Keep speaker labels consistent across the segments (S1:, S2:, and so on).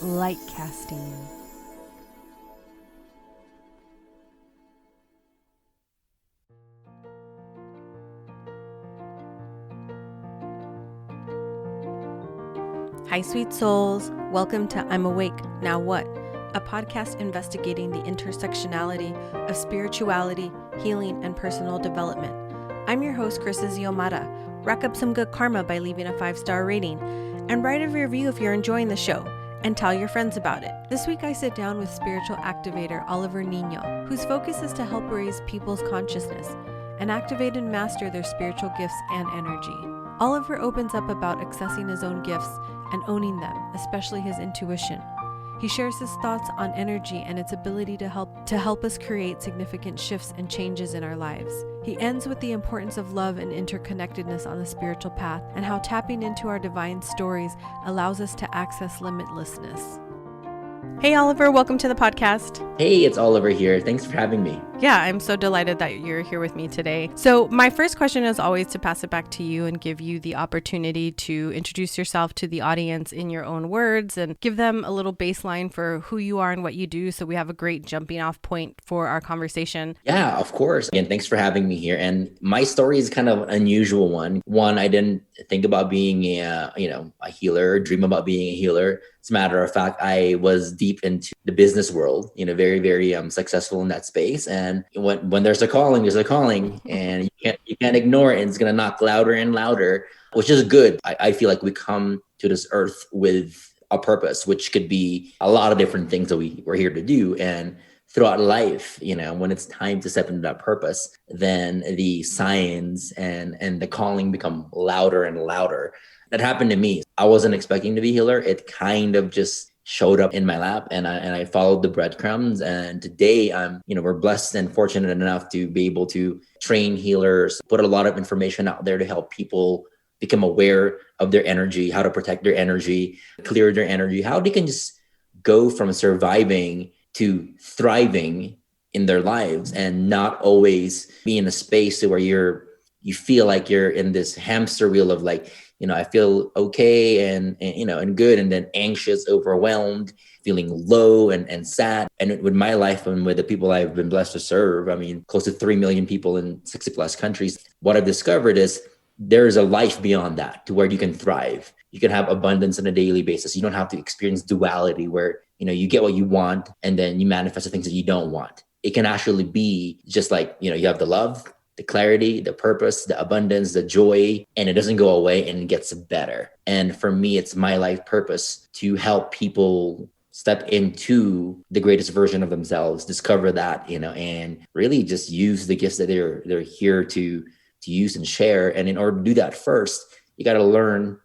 S1: LightCasting. Hi, sweet souls. Welcome to I'm Awake, Now What? A podcast investigating the intersectionality of spirituality, healing, and personal development. I'm your host, Krista Xiomara. Rack up some good karma by leaving a 5-star rating and write a review if you're enjoying the show, and tell your friends about it. This week I sit down with spiritual activator Oliver Nino, whose focus is to help raise people's consciousness and activate and master their spiritual gifts and energy. Oliver opens up about accessing his own gifts and owning them, especially his intuition. He shares his thoughts on energy and its ability to help us create significant shifts and changes in our lives. He ends with the importance of love and interconnectedness on the spiritual path, and how tapping into our divine stories allows us to access limitlessness. Hey Oliver, welcome to the podcast.
S2: Hey, it's Oliver here. Thanks for having me.
S1: Yeah, I'm so delighted that you're here with me today. So my first question is always to pass it back to you and give you the opportunity to introduce yourself to the audience in your own words and give them a little baseline for who you are and what you do, so we have a great jumping off point for our conversation.
S2: Yeah, of course. Again, thanks for having me here. And my story is kind of an unusual one. I didn't think about being a healer, dream about being a healer. As a matter of fact, I was deep into the business world, very, very successful in that space. And when there's a calling, and you can't ignore it. And it's going to knock louder and louder, which is good. I feel like we come to this earth with a purpose, which could be a lot of different things that we're here to do. And throughout life, when it's time to step into that purpose, then the signs and the calling become louder and louder. That happened to me. I wasn't expecting to be a healer. It kind of just showed up in my lap, and I followed the breadcrumbs. And today we're blessed and fortunate enough to be able to train healers, put a lot of information out there to help people become aware of their energy, how to protect their energy, clear their energy, how they can just go from surviving to thriving in their lives, and not always be in a space where you feel like you're in this hamster wheel of like, I feel okay and good, and then anxious, overwhelmed, feeling low and sad. And with my life and with the people I've been blessed to serve, close to 3 million people in 60 plus countries, what I've discovered is there is a life beyond that, to where you can thrive. You can have abundance on a daily basis. You don't have to experience duality where, you get what you want and then you manifest the things that you don't want. It can actually be just like, you have the love, the clarity, the purpose, the abundance, the joy, and it doesn't go away and it gets better. And for me, it's my life purpose to help people step into the greatest version of themselves, discover that, and really just use the gifts that they're here to use and share. And in order to do that, first, you got to learn,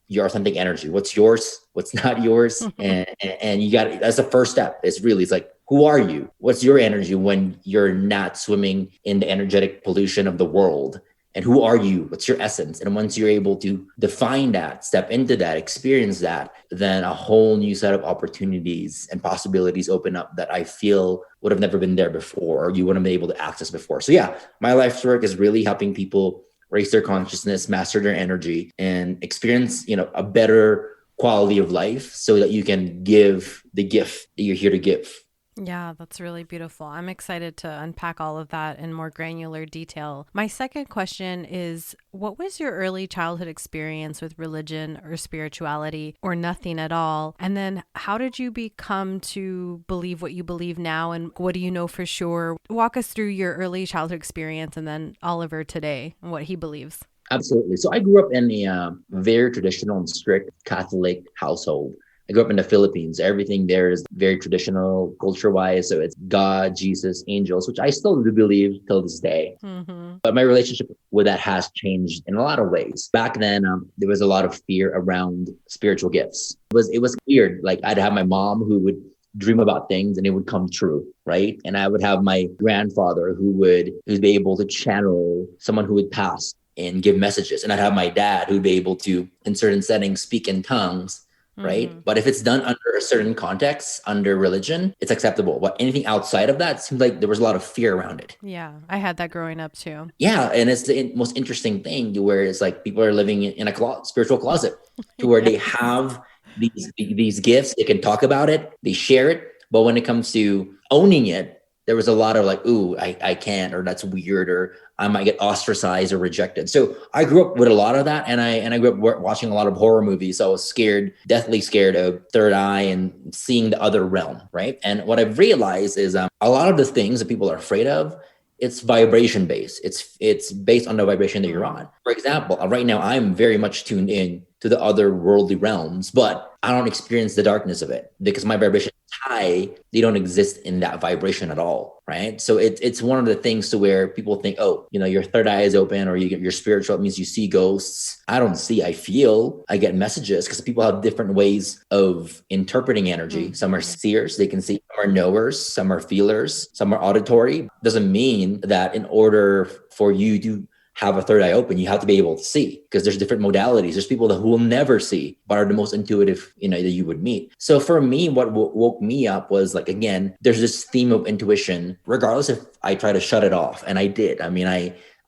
S2: your authentic energy, what's yours, what's not yours. And you got, that's the first step. It's like, who are you? What's your energy when you're not swimming in the energetic pollution of the world? And who are you? What's your essence? And once you're able to define that, step into that, experience that, then a whole new set of opportunities and possibilities open up that I feel would have never been there before, or you wouldn't have been able to access before. So yeah, my life's work is really helping people raise their consciousness, master their energy, and experience, a better quality of life, so that you can give the gift that you're here to give.
S1: Yeah, that's really beautiful. I'm excited to unpack all of that in more granular detail. My second question is, what was your early childhood experience with religion or spirituality, or nothing at all? And then how did you become to believe what you believe now, and what do you know for sure? Walk us through your early childhood experience, and then Oliver today and what he believes.
S2: Absolutely. So I grew up in a very traditional and strict Catholic household. I grew up in the Philippines. Everything there is very traditional culture-wise. So it's God, Jesus, angels, which I still do believe till this day. Mm-hmm. But my relationship with that has changed in a lot of ways. Back then, there was a lot of fear around spiritual gifts. It was weird. Like, I'd have my mom who would dream about things and it would come true, right? And I would have my grandfather who'd be able to channel someone who would pass and give messages. And I'd have my dad who'd be able to, in certain settings, speak in tongues, right? Mm-hmm. But if it's done under a certain context, under religion, it's acceptable. But anything outside of that, seems like there was a lot of fear around it.
S1: Yeah, I had that growing up too.
S2: Yeah, and it's the most interesting thing, to where it's like people are living in a spiritual closet, to where they have these gifts. They can talk about it, they share it, but when it comes to owning it, there was a lot of like, ooh, I can't, or that's weird, or I might get ostracized or rejected. So I grew up with a lot of that, and I grew up watching a lot of horror movies. So I was scared, deathly scared of third eye and seeing the other realm, right? And what I've realized is a lot of the things that people are afraid of, it's vibration based. It's based on the vibration that you're on. For example, right now I'm very much tuned in to the other worldly realms, but I don't experience the darkness of it because my vibration is high. They don't exist in that vibration at all, right? So it's one of the things to where people think, oh, your third eye is open, or you get your spiritual, it means you see ghosts. I don't see, I feel, I get messages, because people have different ways of interpreting energy. Some are seers, they can see. Some are knowers, some are feelers, some are auditory. Doesn't mean that in order for you to have a third eye open, you have to be able to see, because there's different modalities. There's people who will never see, but are the most intuitive, that you would meet. So for me, what woke me up was like, again, there's this theme of intuition, regardless if I try to shut it off. And I did. I mean,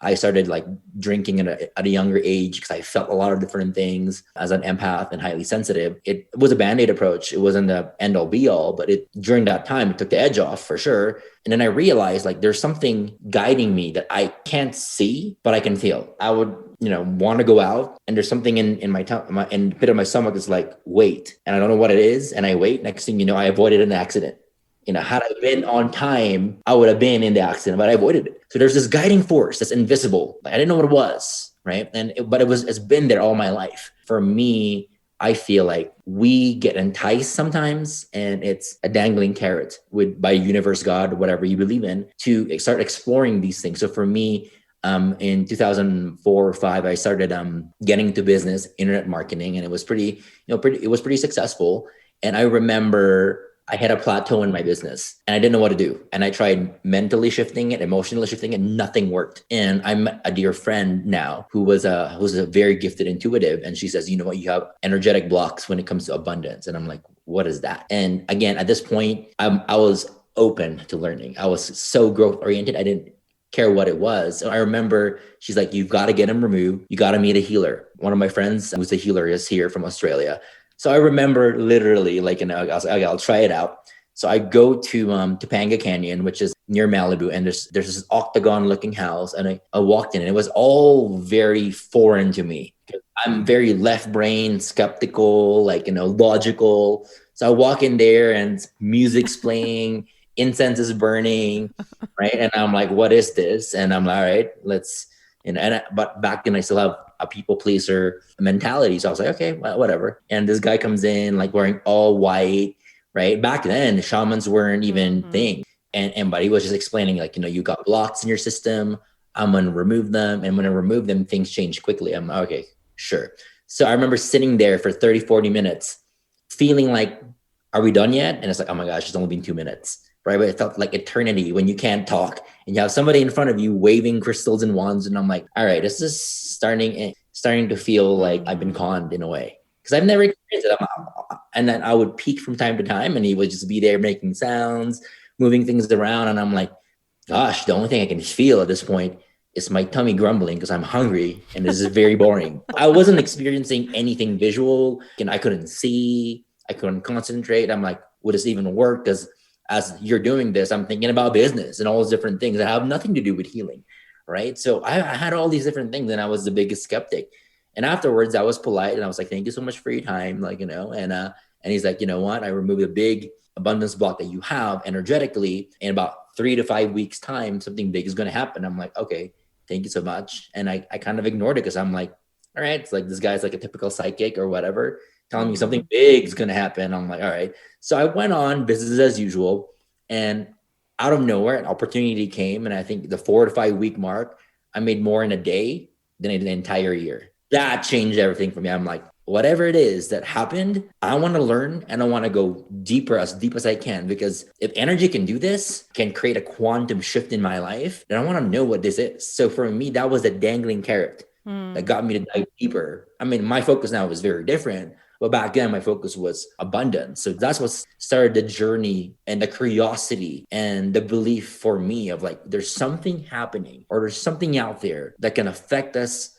S2: I started like drinking at a younger age because I felt a lot of different things as an empath and highly sensitive. It was a Band-Aid approach. It wasn't the end all be all, but during that time, it took the edge off for sure. And then I realized like there's something guiding me that I can't see, but I can feel. I would, want to go out, and there's something in my tongue, in the pit of my stomach is like, wait. And I don't know what it is. And I wait. Next thing you know, I avoided an accident. Had I been on time, I would have been in the accident, but I avoided it. So there's this guiding force that's invisible. Like, I didn't know what it was, right? But it's been there all my life. For me, I feel like we get enticed sometimes, and it's a dangling carrot by universe, God, whatever you believe in, to start exploring these things. So for me, in 2004 or 5, I started getting into business, internet marketing, and it was pretty successful. And I remember I had a plateau in my business and I didn't know what to do. And I tried mentally shifting it, emotionally shifting it, nothing worked. And I met a dear friend now who's a very gifted intuitive. And she says, you know what, you have energetic blocks when it comes to abundance. And I'm like, what is that? And again, at this point, I was open to learning. I was so growth oriented. I didn't care what it was. So I remember she's like, you've got to get them removed. You got to meet a healer. One of my friends who's a healer is here from Australia. So I remember literally like, I was like, okay, I'll try it out. So I go to Topanga Canyon, which is near Malibu, and there's this octagon looking house, and I walked in, and it was all very foreign to me. I'm very left brain, skeptical, logical. So I walk in there and music's playing, incense is burning, right? And I'm like, what is this? And I'm like, all right, let's, but back then I still have a people pleaser mentality. So I was like, okay, well, whatever. And this guy comes in like wearing all white, right? Back then, shamans weren't even thing. But he was just explaining like, you got blocks in your system. I'm going to remove them. And when I remove them, things change quickly. I'm like, okay, sure. So I remember sitting there for 30, 40 minutes feeling like, are we done yet? And it's like, oh my gosh, it's only been 2 minutes. Right? But it felt like eternity when you can't talk and you have somebody in front of you waving crystals and wands. And I'm like, all right, this is starting to feel like I've been conned in a way, because I've never experienced it. And then I would peek from time to time, and he would just be there making sounds, moving things around. And I'm like, gosh, the only thing I can feel at this point is my tummy grumbling because I'm hungry, and this is very boring. I wasn't experiencing anything visual, and I couldn't see, I couldn't concentrate. I'm like, would this even work? Because as you're doing this, I'm thinking about business and all those different things that have nothing to do with healing, right? So I had all these different things, and I was the biggest skeptic. And afterwards, I was polite, and I was like, "Thank you so much for your time," And he's like, "You know what? I removed a big abundance block that you have energetically. In about 3 to 5 weeks' time, something big is going to happen." I'm like, "Okay, thank you so much." And I kind of ignored it because I'm like, "All right, it's like this guy's like a typical psychic or whatever, telling me something big is going to happen." I'm like, all right. So I went on business as usual, and out of nowhere, an opportunity came. And I think the 4 to 5 week mark, I made more in a day than in an entire year. That changed everything for me. I'm like, whatever it is that happened, I want to learn, and I want to go deeper, as deep as I can, because if energy can do this, can create a quantum shift in my life, then I want to know what this is. So for me, that was a dangling carrot that got me to dive deeper. I mean, my focus now is very different. But back then, my focus was abundance. So that's what started the journey and the curiosity and the belief for me of like, there's something happening, or there's something out there that can affect us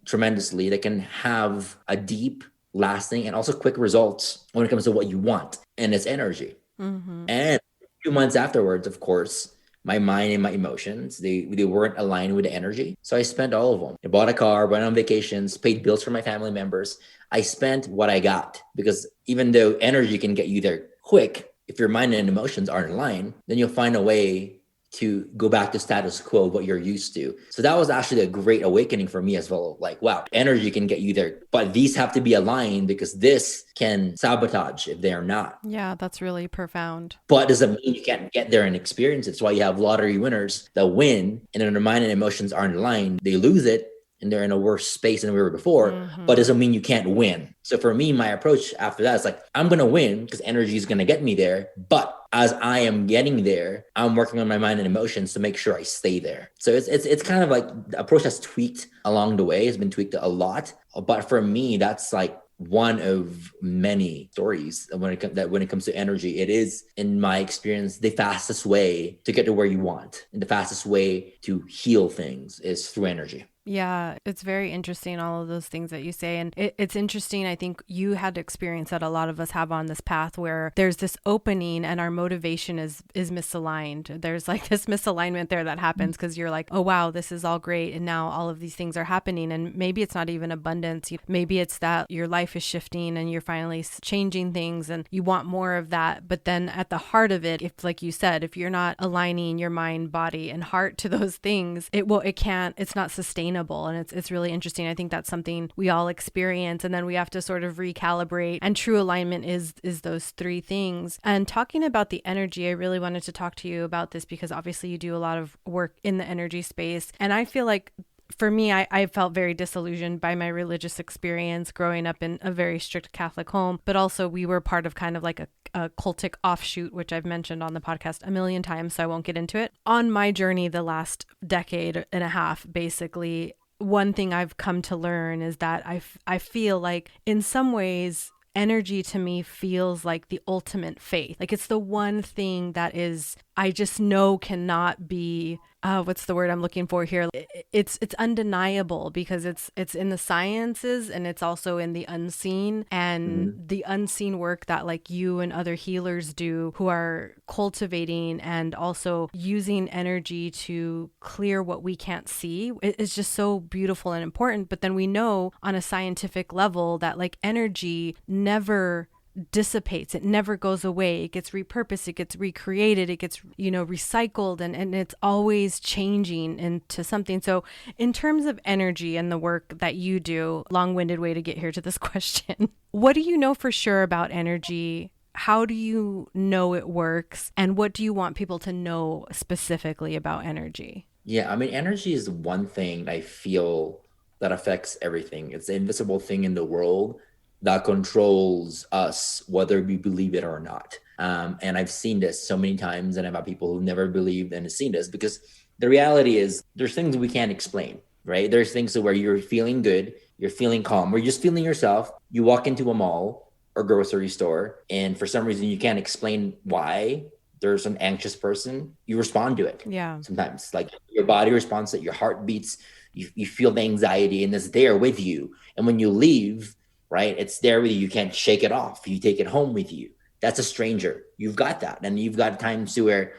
S2: tremendously, that can have a deep, lasting and also quick results when it comes to what you want, and it's energy.
S1: Mm-hmm.
S2: And 2 months afterwards, of course, my mind and my emotions, they weren't aligned with the energy. So I spent all of them. I bought a car, went on vacations, paid bills for my family members. I spent what I got, because even though energy can get you there quick, if your mind and emotions aren't aligned, then you'll find a way to go back to status quo, what you're used to. So that was actually a great awakening for me as well. Like, wow, energy can get you there, but these have to be aligned, because this can sabotage if they're not.
S1: Yeah, that's really profound.
S2: But doesn't mean you can't get there and experience it. It's why you have lottery winners that win, and then their mind and emotions aren't aligned. They lose it and they're in a worse space than we were before, but doesn't mean you can't win. So for me, my approach after that is like, I'm going to win because energy is going to get me there. But as I am getting there, I'm working on my mind and emotions to make sure I stay there. So it's kind of like the approach has tweaked along the way. It's been tweaked a lot. But for me, that's like one of many stories when it comes to energy. It is, in my experience, the fastest way to get to where you want, and the fastest way to heal things is through energy.
S1: Yeah, it's very interesting, all of those things that you say. And it's interesting. I think you had experience that a lot of us have on this path where there's this opening and our motivation is misaligned. There's like this misalignment there that happens because you're like, oh, wow, this is all great. And now all of these things are happening. And maybe it's not even abundance. Maybe it's that your life is shifting and you're finally changing things and you want more of that. But then at the heart of it, if, like you said, if you're not aligning your mind, body, and heart to those things, it's not sustainable. And it's really interesting. I think that's something we all experience, and then we have to sort of recalibrate. And true alignment is those three things. And talking about the energy, I really wanted to talk to you about this because obviously you do a lot of work in the energy space. And I feel like for me, I felt very disillusioned by my religious experience growing up in a very strict Catholic home, but also we were part of kind of like a cultic offshoot, which I've mentioned on the podcast a million times, so I won't get into it. On my journey, the last decade and a half, basically, one thing I've come to learn is that I feel like in some ways, energy to me feels like the ultimate faith. Like it's the one thing that is, I just know cannot be, what's the word I'm looking for here? It's undeniable because it's in the sciences and it's also in the unseen, and the unseen work that like you and other healers do who are cultivating and also using energy to clear what we can't see. It's just so beautiful and important. But then we know on a scientific level that like energy never dissipates. It never goes away. It gets repurposed. It gets recreated. It gets, recycled, and it's always changing into something. So in terms of energy and the work that you do, long-winded way to get here to this question, what do you know for sure about energy? How do you know it works? And what do you want people to know specifically about energy?
S2: Yeah, I mean, energy is one thing I feel that affects everything. It's the invisible thing in the world that controls us, whether we believe it or not. And I've seen this so many times, and I've had people who've never believed and have seen this, because the reality is there's things we can't explain, right? There's things where you're feeling good, you're feeling calm, or you're just feeling yourself. You walk into a mall or grocery store, and for some reason you can't explain why there's an anxious person. You respond to it.
S1: Yeah.
S2: Sometimes, like your body responds to it, your heart beats, you feel the anxiety, and it's there with you. And when you leave, right, it's there with you. You can't shake it off. You take it home with you. That's a stranger. You've got that. And you've got times to where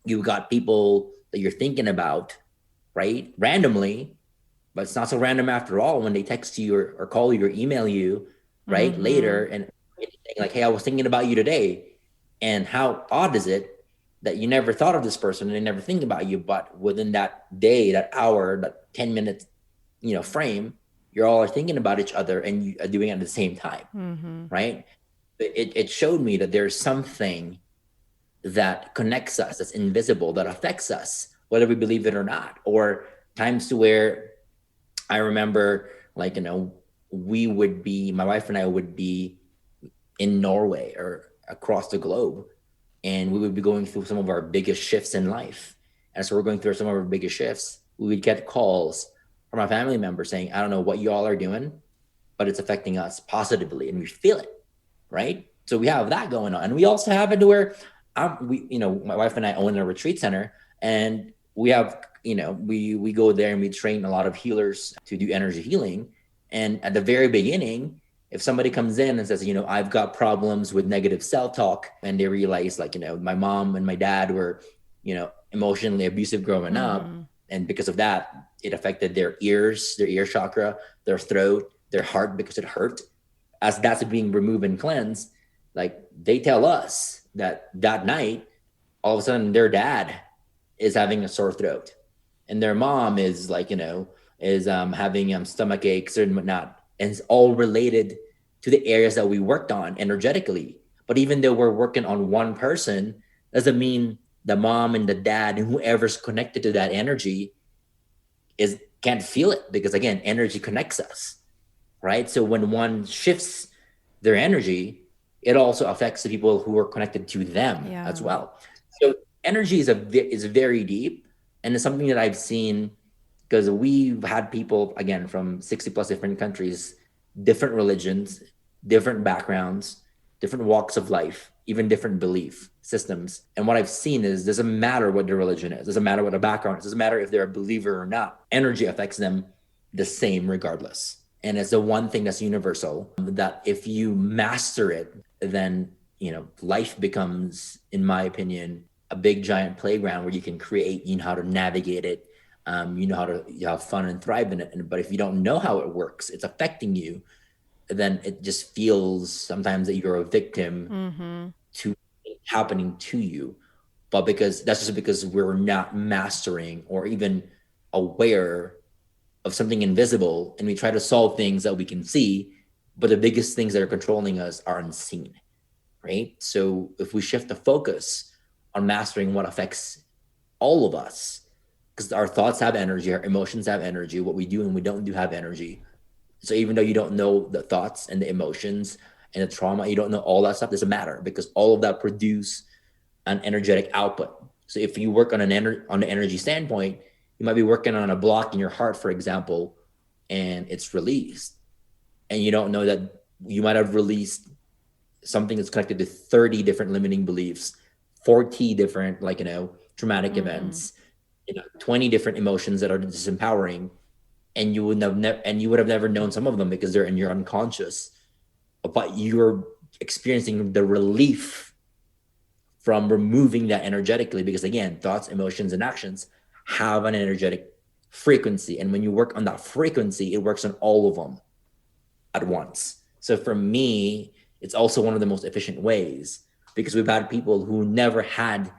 S2: you've got people that you're thinking about, right, randomly, but it's not so random after all when they text you or call you or email you, right, later, and like, hey, I was thinking about you today. And how odd is it that you never thought of this person and they never think about you, but within that day, that hour, that 10 minute, frame, you're all thinking about each other and you are doing it at the same time, right? It showed me that there's something that connects us, that's invisible, that affects us, whether we believe it or not. Or times to where I remember, like, my wife and I would be in Norway or across the globe, and we would be going through some of our biggest shifts in life. And so we're going through some of our biggest shifts. We would get calls from a family member saying, I don't know what you all are doing, but it's affecting us positively, and we feel it, right? So we have that going on. And we also have it where my wife and I own a retreat center, and we have, we go there and we train a lot of healers to do energy healing. And at the very beginning, If somebody comes in and says, I've got problems with negative self-talk, and they realize like, my mom and my dad were, emotionally abusive growing up. And because of that, it affected their ears, their ear chakra, their throat, their heart, because it hurt. As that's being removed and cleansed, like they tell us that night, all of a sudden their dad is having a sore throat and their mom is like, is having stomach aches and whatnot. And it's all related to the areas that we worked on energetically. But even though we're working on one person, doesn't mean the mom and the dad and whoever's connected to that energy can't feel it, because again, energy connects us, right? So when one shifts their energy, it also affects the people who are connected to them as well. So energy is very deep, and it's something that I've seen because we've had people again from 60 plus different countries, different religions, different backgrounds, different walks of life, even different belief systems. And what I've seen is, doesn't matter what their religion is, doesn't matter what their background is, doesn't matter if they're a believer or not, energy affects them the same regardless. And it's the one thing that's universal, that if you master it, then, life becomes, in my opinion, a big giant playground where you can create, how to navigate it, how to have fun and thrive in it. But if you don't know how it works, it's affecting you, then it just feels sometimes that you're a victim to it happening to you. But because we're not mastering or even aware of something invisible, and we try to solve things that we can see, but the biggest things that are controlling us are unseen, right? So if we shift the focus on mastering what affects all of us, because our thoughts have energy, our emotions have energy, what we do and we don't do have energy. So even though you don't know the thoughts and the emotions and the trauma, you don't know all that stuff, doesn't matter, because all of that produce an energetic output. So if you work on on the energy standpoint, you might be working on a block in your heart, for example, and it's released. And you don't know that you might have released something that's connected to 30 different limiting beliefs, 40 different, traumatic events, 20 different emotions that are disempowering. And you would have never known some of them because they're in your unconscious, but you're experiencing the relief from removing that energetically, because again, thoughts, emotions, and actions have an energetic frequency. And when you work on that frequency, it works on all of them at once. So for me, it's also one of the most efficient ways, because we've had people who never had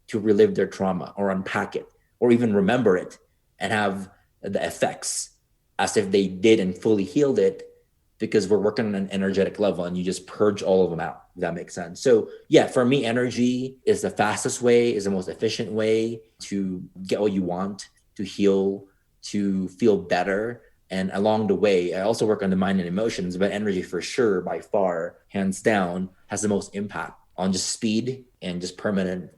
S2: to relive their trauma or unpack it or even remember it and have the effects as if they did and fully healed it, because we're working on an energetic level and you just purge all of them out, if that makes sense. So yeah, for me, energy is the fastest way, is the most efficient way to get what you want, to heal, to feel better. And along the way, I also work on the mind and emotions, but energy for sure, by far, hands down, has the most impact on just speed and just permanent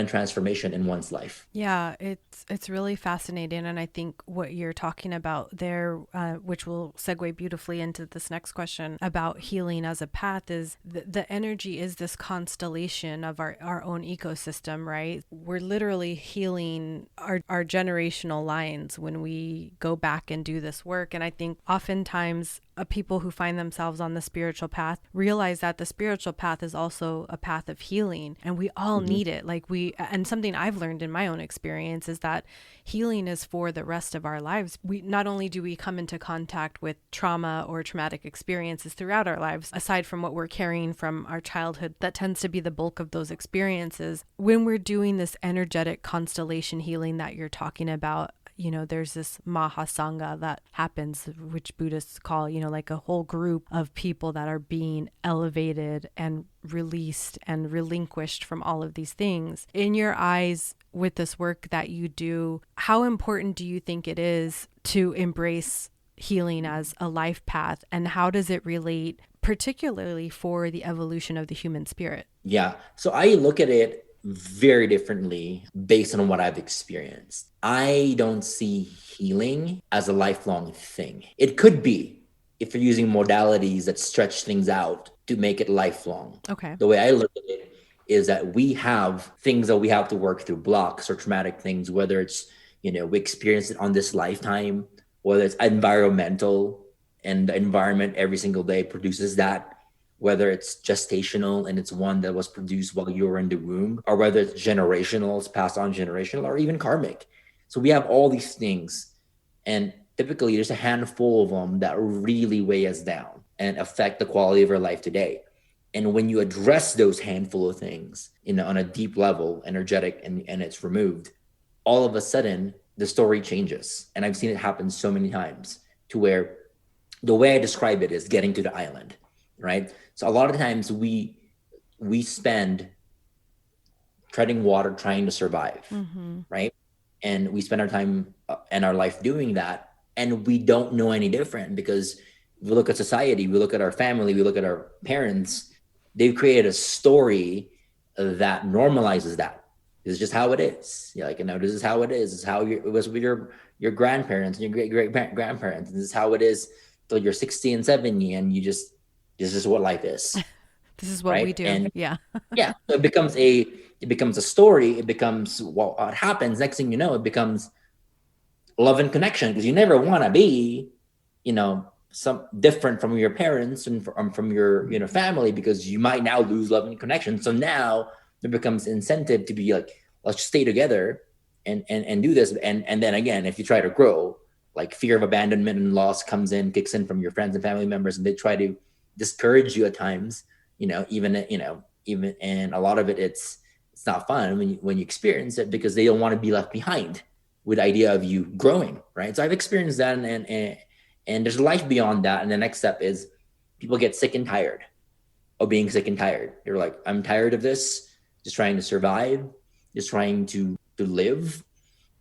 S2: transformation in one's life.
S1: Yeah, it's really fascinating. And I think what you're talking about there, which will segue beautifully into this next question about healing as a path, is the energy is this constellation of our own ecosystem, right? We're literally healing our generational lines when we go back and do this work. And I think oftentimes people who find themselves on the spiritual path realize that the spiritual path is also a path of healing, and we all need it. And something I've learned in my own experience is that healing is for the rest of our lives. We not only do we come into contact with trauma or traumatic experiences throughout our lives, aside from what we're carrying from our childhood, that tends to be the bulk of those experiences. When we're doing this energetic constellation healing that you're talking about, there's this Mahasangha that happens, which Buddhists call, like a whole group of people that are being elevated and released and relinquished from all of these things. In your eyes, with this work that you do, how important do you think it is to embrace healing as a life path, and how does it relate particularly for the evolution of the human spirit?
S2: Yeah. So I look at it very differently based on what I've experienced. I don't see healing as a lifelong thing. It could be if you're using modalities that stretch things out to make it lifelong.
S1: Okay.
S2: The way I look at it is that we have things that we have to work through, blocks or traumatic things, whether it's, we experience it on this lifetime, whether it's environmental and the environment every single day produces that, whether it's gestational and it's one that was produced while you were in the womb, or whether it's generational, it's passed on generational, or even karmic. So we have all these things, and typically there's a handful of them that really weigh us down and affect the quality of our life today. And when you address those handful of things, on a deep level, energetic, and it's removed, all of a sudden the story changes. And I've seen it happen so many times, to where the way I describe it is getting to the island, right? So a lot of times we spend treading water trying to survive, right? And we spend our time and our life doing that, and we don't know any different, because we look at society, we look at our family, we look at our parents. They've created a story that normalizes that. This is just how it is. You're like, this is how it is. This is how it was with your grandparents and your great grandparents. And this is how it is till you're 60 and 70, and this is what life is.
S1: This is what we do.
S2: And
S1: yeah.
S2: So it becomes a story. It becomes what happens. Next thing you know, it becomes love and connection, because you never want to be, some different from your parents and from your family, because you might now lose love and connection. So now there becomes incentive to be like, let's just stay together and do this. And then again, if you try to grow, like fear of abandonment and loss kicks in from your friends and family members, and they try to discourage you at times, even, and a lot of it's not fun when you experience it, because they don't want to be left behind with the idea of you growing, right? So I've experienced that, and there's life beyond that. And the next step is people get sick and tired of being sick and tired. They're like, I'm tired of this, just trying to survive, just trying to live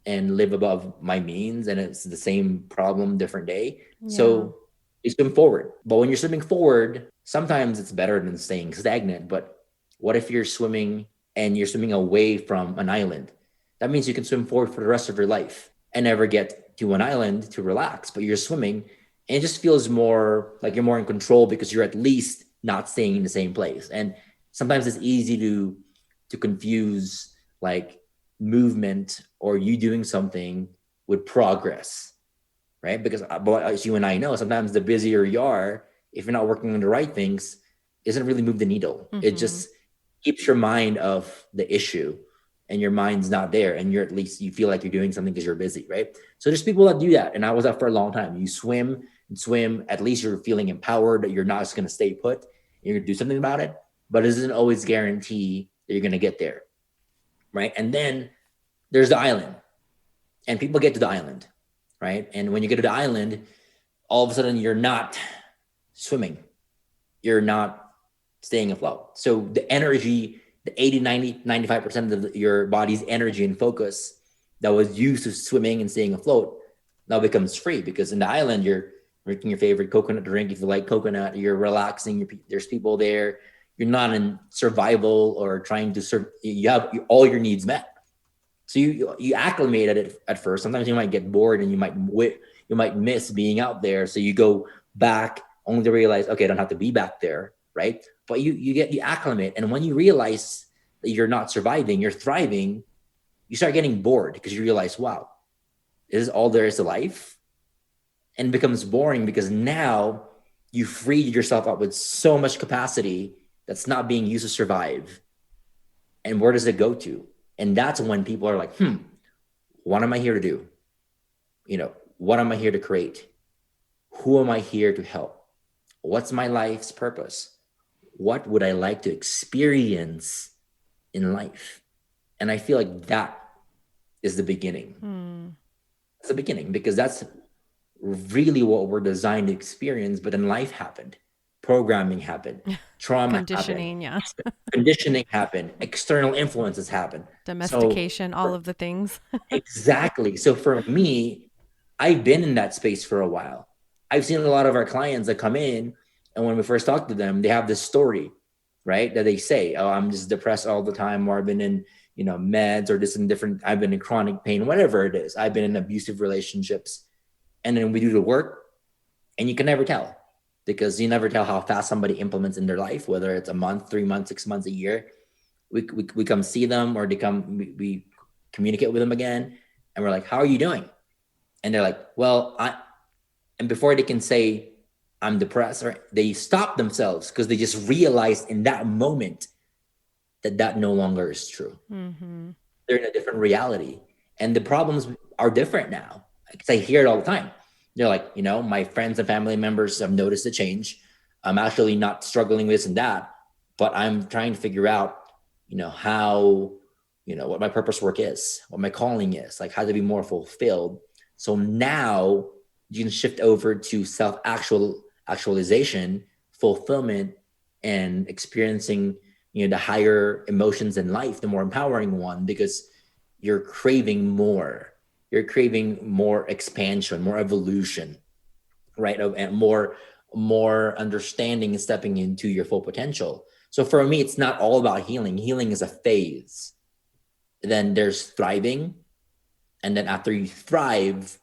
S2: and live above my means. And it's the same problem, different day. Yeah. So you swim forward. But when you're swimming forward, sometimes it's better than staying stagnant. But what if you're swimming and you're swimming away from an island? That means you can swim forward for the rest of your life and never get to an island to relax, but you're swimming, and it just feels more like you're more in control, because you're at least not staying in the same place. And sometimes it's easy to confuse like movement or you doing something with progress, right? Because as you and I know, sometimes the busier you are, if you're not working on the right things, it doesn't really move the needle. It just keeps your mind off the issue, and your mind's not there, and you feel like you're doing something because you're busy, right? So there's people that do that, and I was that for a long time. You swim, at least you're feeling empowered that you're not just going to stay put, you're going to do something about it, but it doesn't always guarantee that you're going to get there, right? And then there's the island, and people get to the island, right? And when you get to the island, all of a sudden you're not swimming, you're not staying afloat. So the energy, the 80, 90, 95% of your body's energy and focus that was used to swimming and staying afloat now becomes free, because in the island, you're drinking your favorite coconut drink. If you like coconut, you're relaxing. There's people there. You're not in survival or trying to serve. You have all your needs met. So you acclimate at it at first. Sometimes you might get bored and you might miss being out there. So you go back only to realize, okay, I don't have to be back there, right? But you acclimate, and when you realize that you're not surviving, you're thriving, you start getting bored, because you realize, wow, this is all there is to life, and it becomes boring, because now you freed yourself up with so much capacity that's not being used to survive. And where does it go to? And that's when people are like, what am I here to do? What am I here to create? Who am I here to help? What's my life's purpose? What would I like to experience in life? And I feel like that is the beginning. It's the beginning, because that's really what we're designed to experience. But then life happened, programming happened, trauma
S1: conditioning,
S2: happened, conditioning happened, external influences happened,
S1: domestication, all of the things.
S2: Exactly. So for me, I've been in that space for a while. I've seen a lot of our clients that come in, and when we first talk to them, they have this story, right? That they say, oh, I'm just depressed all the time, or I've been in, meds, or this and different, I've been in chronic pain, whatever it is. I've been in abusive relationships. And then we do the work, and you can never tell, because you never tell how fast somebody implements in their life, whether it's a month, 3 months, 6 months, a year. We come see them, or we communicate with them again. And we're like, how are you doing? And they're like, well, and before they can say I'm depressed, or they stop themselves because they just realized in that moment that that no longer is true.
S1: Mm-hmm.
S2: They're in a different reality, and the problems are different now. Because I hear it all the time. They're like, my friends and family members have noticed a change. I'm actually not struggling with this and that, but I'm trying to figure out, how, what my purpose work is, what my calling is, like how to be more fulfilled. So now you can shift over to actualization, fulfillment, and experiencing, the higher emotions in life, the more empowering one, because you're craving more. You're craving more expansion, more evolution, right? And more understanding and stepping into your full potential. So for me, it's not all about healing. Healing is a phase. Then there's thriving, and then after you thrive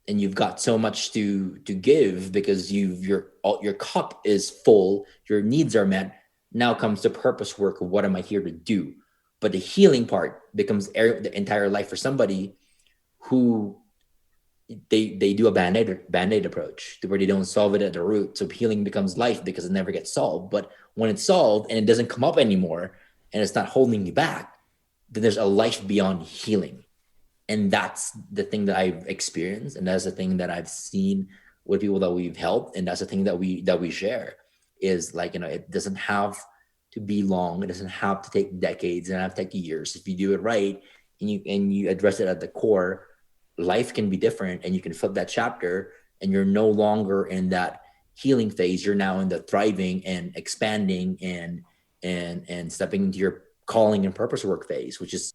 S2: and you've got so much to give because your cup is full, your needs are met, now comes the purpose work of what am I here to do. But the healing part becomes the entire life for somebody who they do a band-aid approach to where they don't solve it at the root. So healing becomes life because it never gets solved. But when it's solved and it doesn't come up anymore and it's not holding you back, then there's a life beyond healing. And that's the thing that I've experienced, and that's the thing that I've seen with people that we've helped, and that's the thing that we share is like, it doesn't have to be long. It doesn't have to take decades, and have to take years. If you do it right and you address it at the core, life can be different, and you can flip that chapter, and you're no longer in that healing phase. You're now in the thriving and expanding and stepping into your calling and purpose work phase, which is,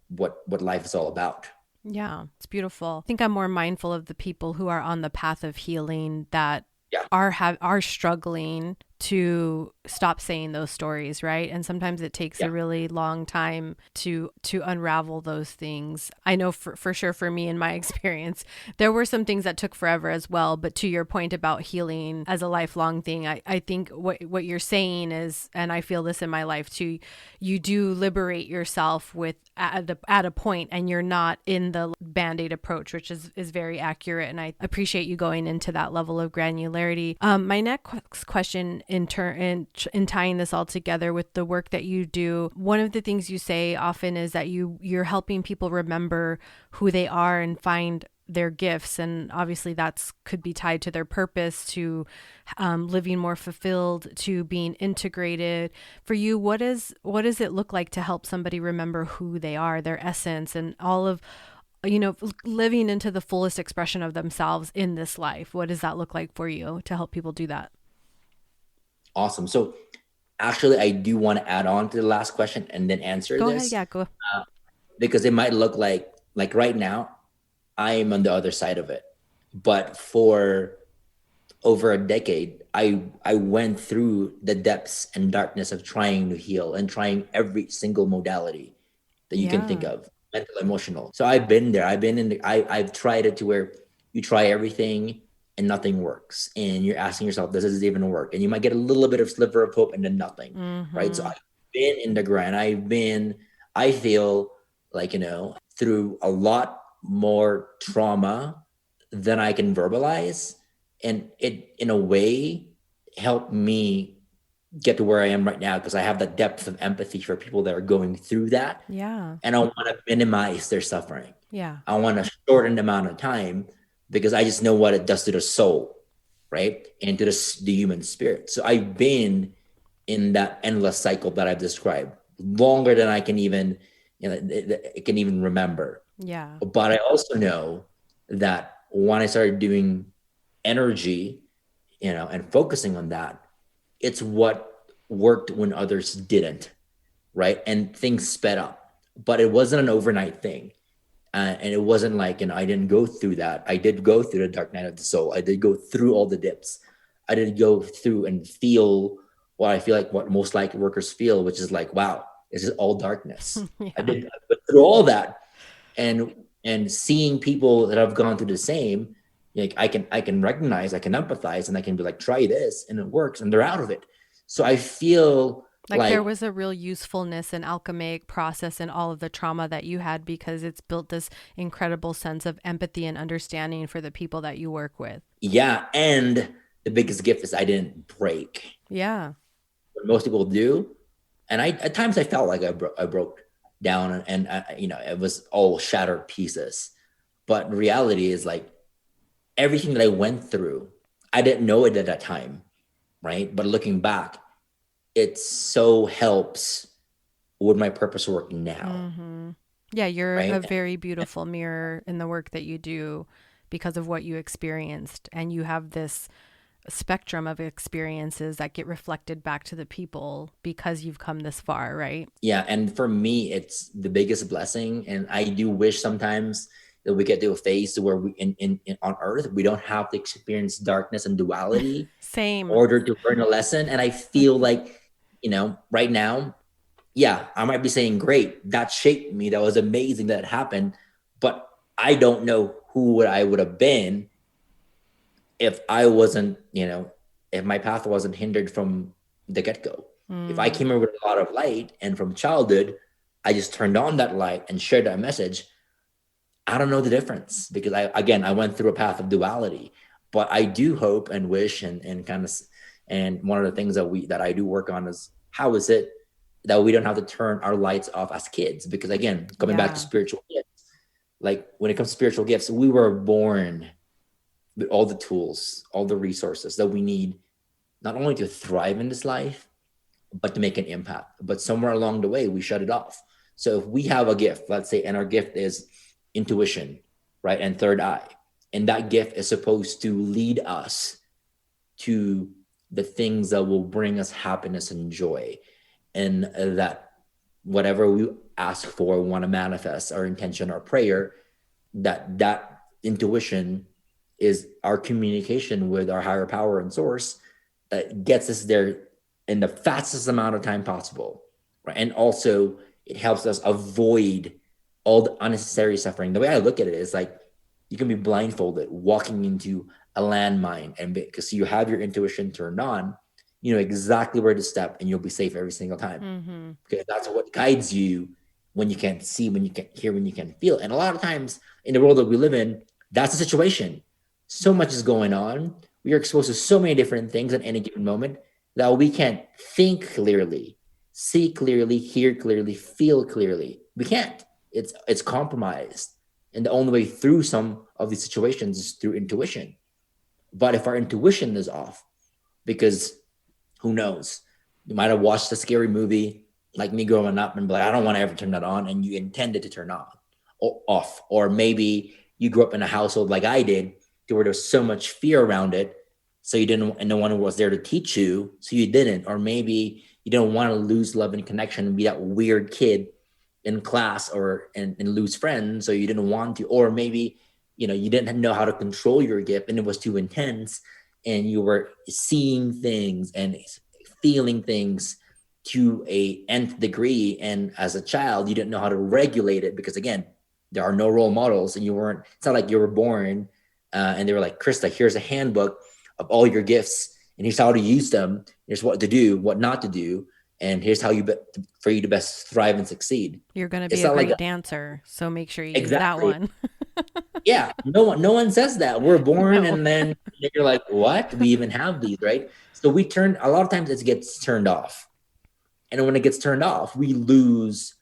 S2: what life is all about.
S1: Yeah, it's beautiful. I think I'm more mindful of the people who are on the path of healing that
S2: Yeah.
S1: are struggling to stop saying those stories, right? And sometimes it takes a really long time to unravel those things. I know for sure for me in my experience, there were some things that took forever as well. But to your point about healing as a lifelong thing, I think what you're saying is, and I feel this in my life too, you do liberate yourself with at a point, and you're not in the Band-Aid approach, which is very accurate. And I appreciate you going into that level of granularity. My next question in tying this all together with the work that you do, one of the things you say often is that you're helping people remember who they are and find their gifts, and obviously that's could be tied to their purpose, to living more fulfilled, to being integrated. For you, what does it look like to help somebody remember who they are, their essence, and all of living into the fullest expression of themselves in this life? What does that look like for you to help people do that?
S2: Awesome. So actually, I do want to add on to the last question and then answer
S1: Go ahead.
S2: this,
S1: Yeah, go.
S2: because it might look like right now I'm on the other side of it, but for over a decade, I went through the depths and darkness of trying to heal and trying every single modality that you can think
S1: Yeah.
S2: of, mental, emotional. So I've been there. I've tried it to where you try everything and nothing works, and you're asking yourself, does this even work? And you might get a little bit of sliver of hope and then nothing, right? So
S1: Mm-hmm.
S2: I've been in the grind. I feel like, through a lot more trauma than I can verbalize, and it in a way helped me get to where I am right now, because I have that depth of empathy for people that are going through that,
S1: Yeah.
S2: and I want to minimize their suffering.
S1: Yeah.
S2: I want to shorten the amount of time, because I just know what it does to the soul, right, and to the human spirit. So I've been in that endless cycle that I've described longer than I can even, it can even remember.
S1: Yeah.
S2: But I also know that when I started doing energy, and focusing on that, it's what worked when others didn't, right? And things sped up, but it wasn't an overnight thing. And it wasn't like, I didn't go through that. I did go through the dark night of the soul. I did go through all the dips. I did go through and feel what I feel like what most light workers feel, which is like, wow, this is all darkness.
S1: Yeah.
S2: I went through all that, and seeing people that have gone through the same, like I can recognize, I can empathize, and I can be like, try this, and it works, and they're out of it. So I feel
S1: Like there
S2: like,
S1: was a real usefulness and alchemic process in all of the trauma that you had, because it's built this incredible sense of empathy and understanding for the people that you work with.
S2: yeah, and the biggest gift is I didn't break.
S1: Yeah.
S2: What most people do. And at times I felt like I broke down, and it was all shattered pieces. But reality is like everything that I went through, I didn't know it at that time, right? But looking back, it so helps with my purpose work now,
S1: Mm-hmm. Yeah, you're a
S2: right?
S1: very beautiful mirror in the work that you do because of what you experienced. And you have this spectrum of experiences that get reflected back to the people because you've come this far, right?
S2: Yeah, and for me, it's the biggest blessing. And I do wish sometimes that we get to a phase where we in on Earth we don't have to experience darkness and duality in
S1: Same.
S2: order to learn a lesson. And I feel like, right now, yeah, I might be saying, great, that shaped me. That was amazing that happened. But I don't know who I would have been if I wasn't, if my path wasn't hindered from the get go. If I came in with a lot of light and from childhood, I just turned on that light and shared that message, I don't know the difference because I went through a path of duality. But I do hope and wish and one of the things that I do work on is how is it that we don't have to turn our lights off as kids? Because again, coming back to spiritual gifts, like when it comes to spiritual gifts, we were born with all the tools, all the resources that we need, not only to thrive in this life, but to make an impact. But somewhere along the way, we shut it off. So if we have a gift, let's say, and our gift is intuition, right? And third eye, and that gift is supposed to lead us to the things that will bring us happiness and joy. And that whatever we ask for, want to manifest, our intention, our prayer, that intuition is our communication with our higher power and source that gets us there in the fastest amount of time possible, right? And also it helps us avoid all the unnecessary suffering. The way I look at it is like you can be blindfolded walking into a landmine, and because you have your intuition turned on, you know exactly where to step and you'll be safe every single time.
S1: Mm-hmm.
S2: Because that's what guides you when you can't see, when you can't hear, when you can't feel. And a lot of times in the world that we live in, that's the situation. So much is going on. We are exposed to so many different things at any given moment that we can't think clearly, see clearly, hear clearly, feel clearly. We can't. It's compromised. And the only way through some of these situations is through intuition. But if our intuition is off, because who knows, you might have watched a scary movie like me growing up and be like, I don't want to ever turn that on, and you intended to turn on or off. Or maybe you grew up in a household like I did, where there's so much fear around it, so you didn't, and no one was there to teach you, so you didn't. Or maybe you don't want to lose love and connection and be that weird kid in class and lose friends, so you didn't want to. Or maybe you didn't know how to control your gift and it was too intense, and you were seeing things and feeling things to a nth degree, and as a child you didn't know how to regulate it because again there are no role models, and it's not like you were born and they were like, Krista, here's a handbook of all your gifts and here's how to use them, here's what to do, what not to do, and here's how for you to best thrive and succeed.
S1: You're going to be a great dancer, so make sure you use that one.
S2: Yeah, no one says that. We're born
S1: No.
S2: and then you're like, what? We even have these, right? So a lot of times it gets turned off. And when it gets turned off, we lose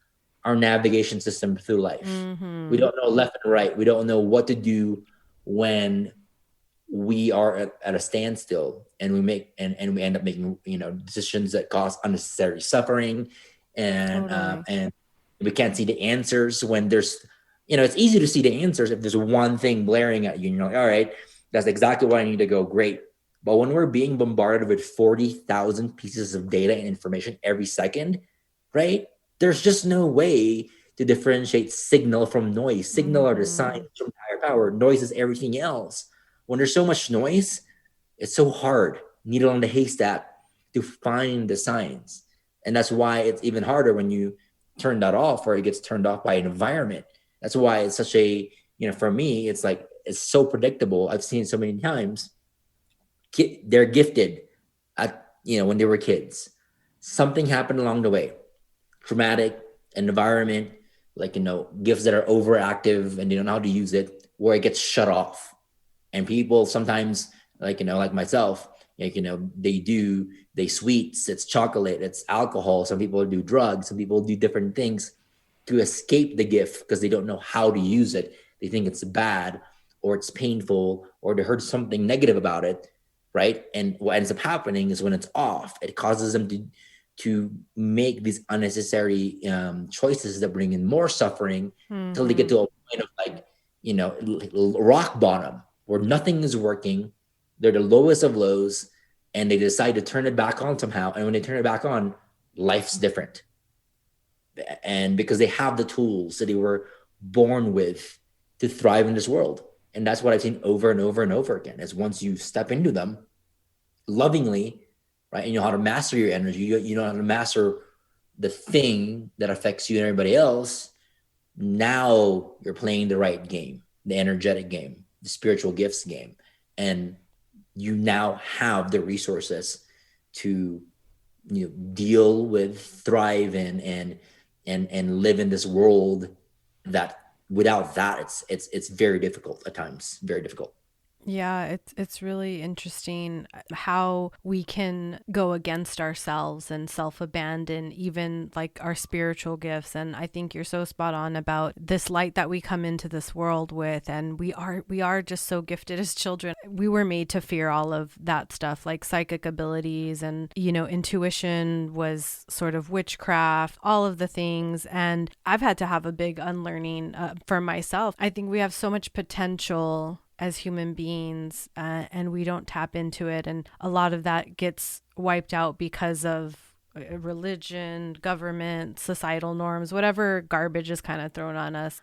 S2: our navigation system through life.
S1: Mm-hmm.
S2: We don't know left and right. We don't know what to do when we are at a standstill, and we end up making decisions that cause unnecessary suffering, and
S1: Totally.
S2: and we can't see the answers when there's it's easy to see the answers if there's one thing blaring at you and you're like, all right, that's exactly what I need to go, great. But when we're being bombarded with 40,000 pieces of data and information every second, right, there's just no way to differentiate signal from noise. Signal are the signs from higher power, noise is everything else. When there's so much noise, it's so hard, needle on the haystack, to find the signs. And that's why it's even harder when you turn that off, or it gets turned off by an environment. That's why it's such a, for me, it's like, it's so predictable. I've seen it so many times. They're gifted at, when they were kids. Something happened along the way, traumatic, an environment, like, gifts that are overactive and they don't know how to use it, where it gets shut off. And people sometimes, like, like myself, Like, they sweets, it's chocolate, it's alcohol. Some people do drugs, some people do different things to escape the gift because they don't know how to use it. They think it's bad or it's painful or they heard something negative about it, right? And what ends up happening is when it's off, it causes them to make these unnecessary choices that bring in more suffering until they get to a point of like, rock bottom where nothing is working. They're the lowest of lows and they decide to turn it back on somehow. And when they turn it back on, life's different. And because they have the tools that they were born with to thrive in this world. And that's what I've seen over and over and over again is once you step into them lovingly, right? And you know how to master your energy, you know how to master the thing that affects you and everybody else. Now you're playing the right game, the energetic game, the spiritual gifts game. And you now have the resources to deal with, thrive in, and live in this world that without that it's very difficult at times, very difficult.
S1: Yeah, it's really interesting how we can go against ourselves and self-abandon even like our spiritual gifts. And I think you're so spot on about this light that we come into this world with. And we are just so gifted as children. We were made to fear all of that stuff, like psychic abilities and, intuition was sort of witchcraft, all of the things. And I've had to have a big unlearning for myself. I think we have so much potential as human beings, and we don't tap into it. And a lot of that gets wiped out because of religion, government, societal norms, whatever garbage is kind of thrown on us.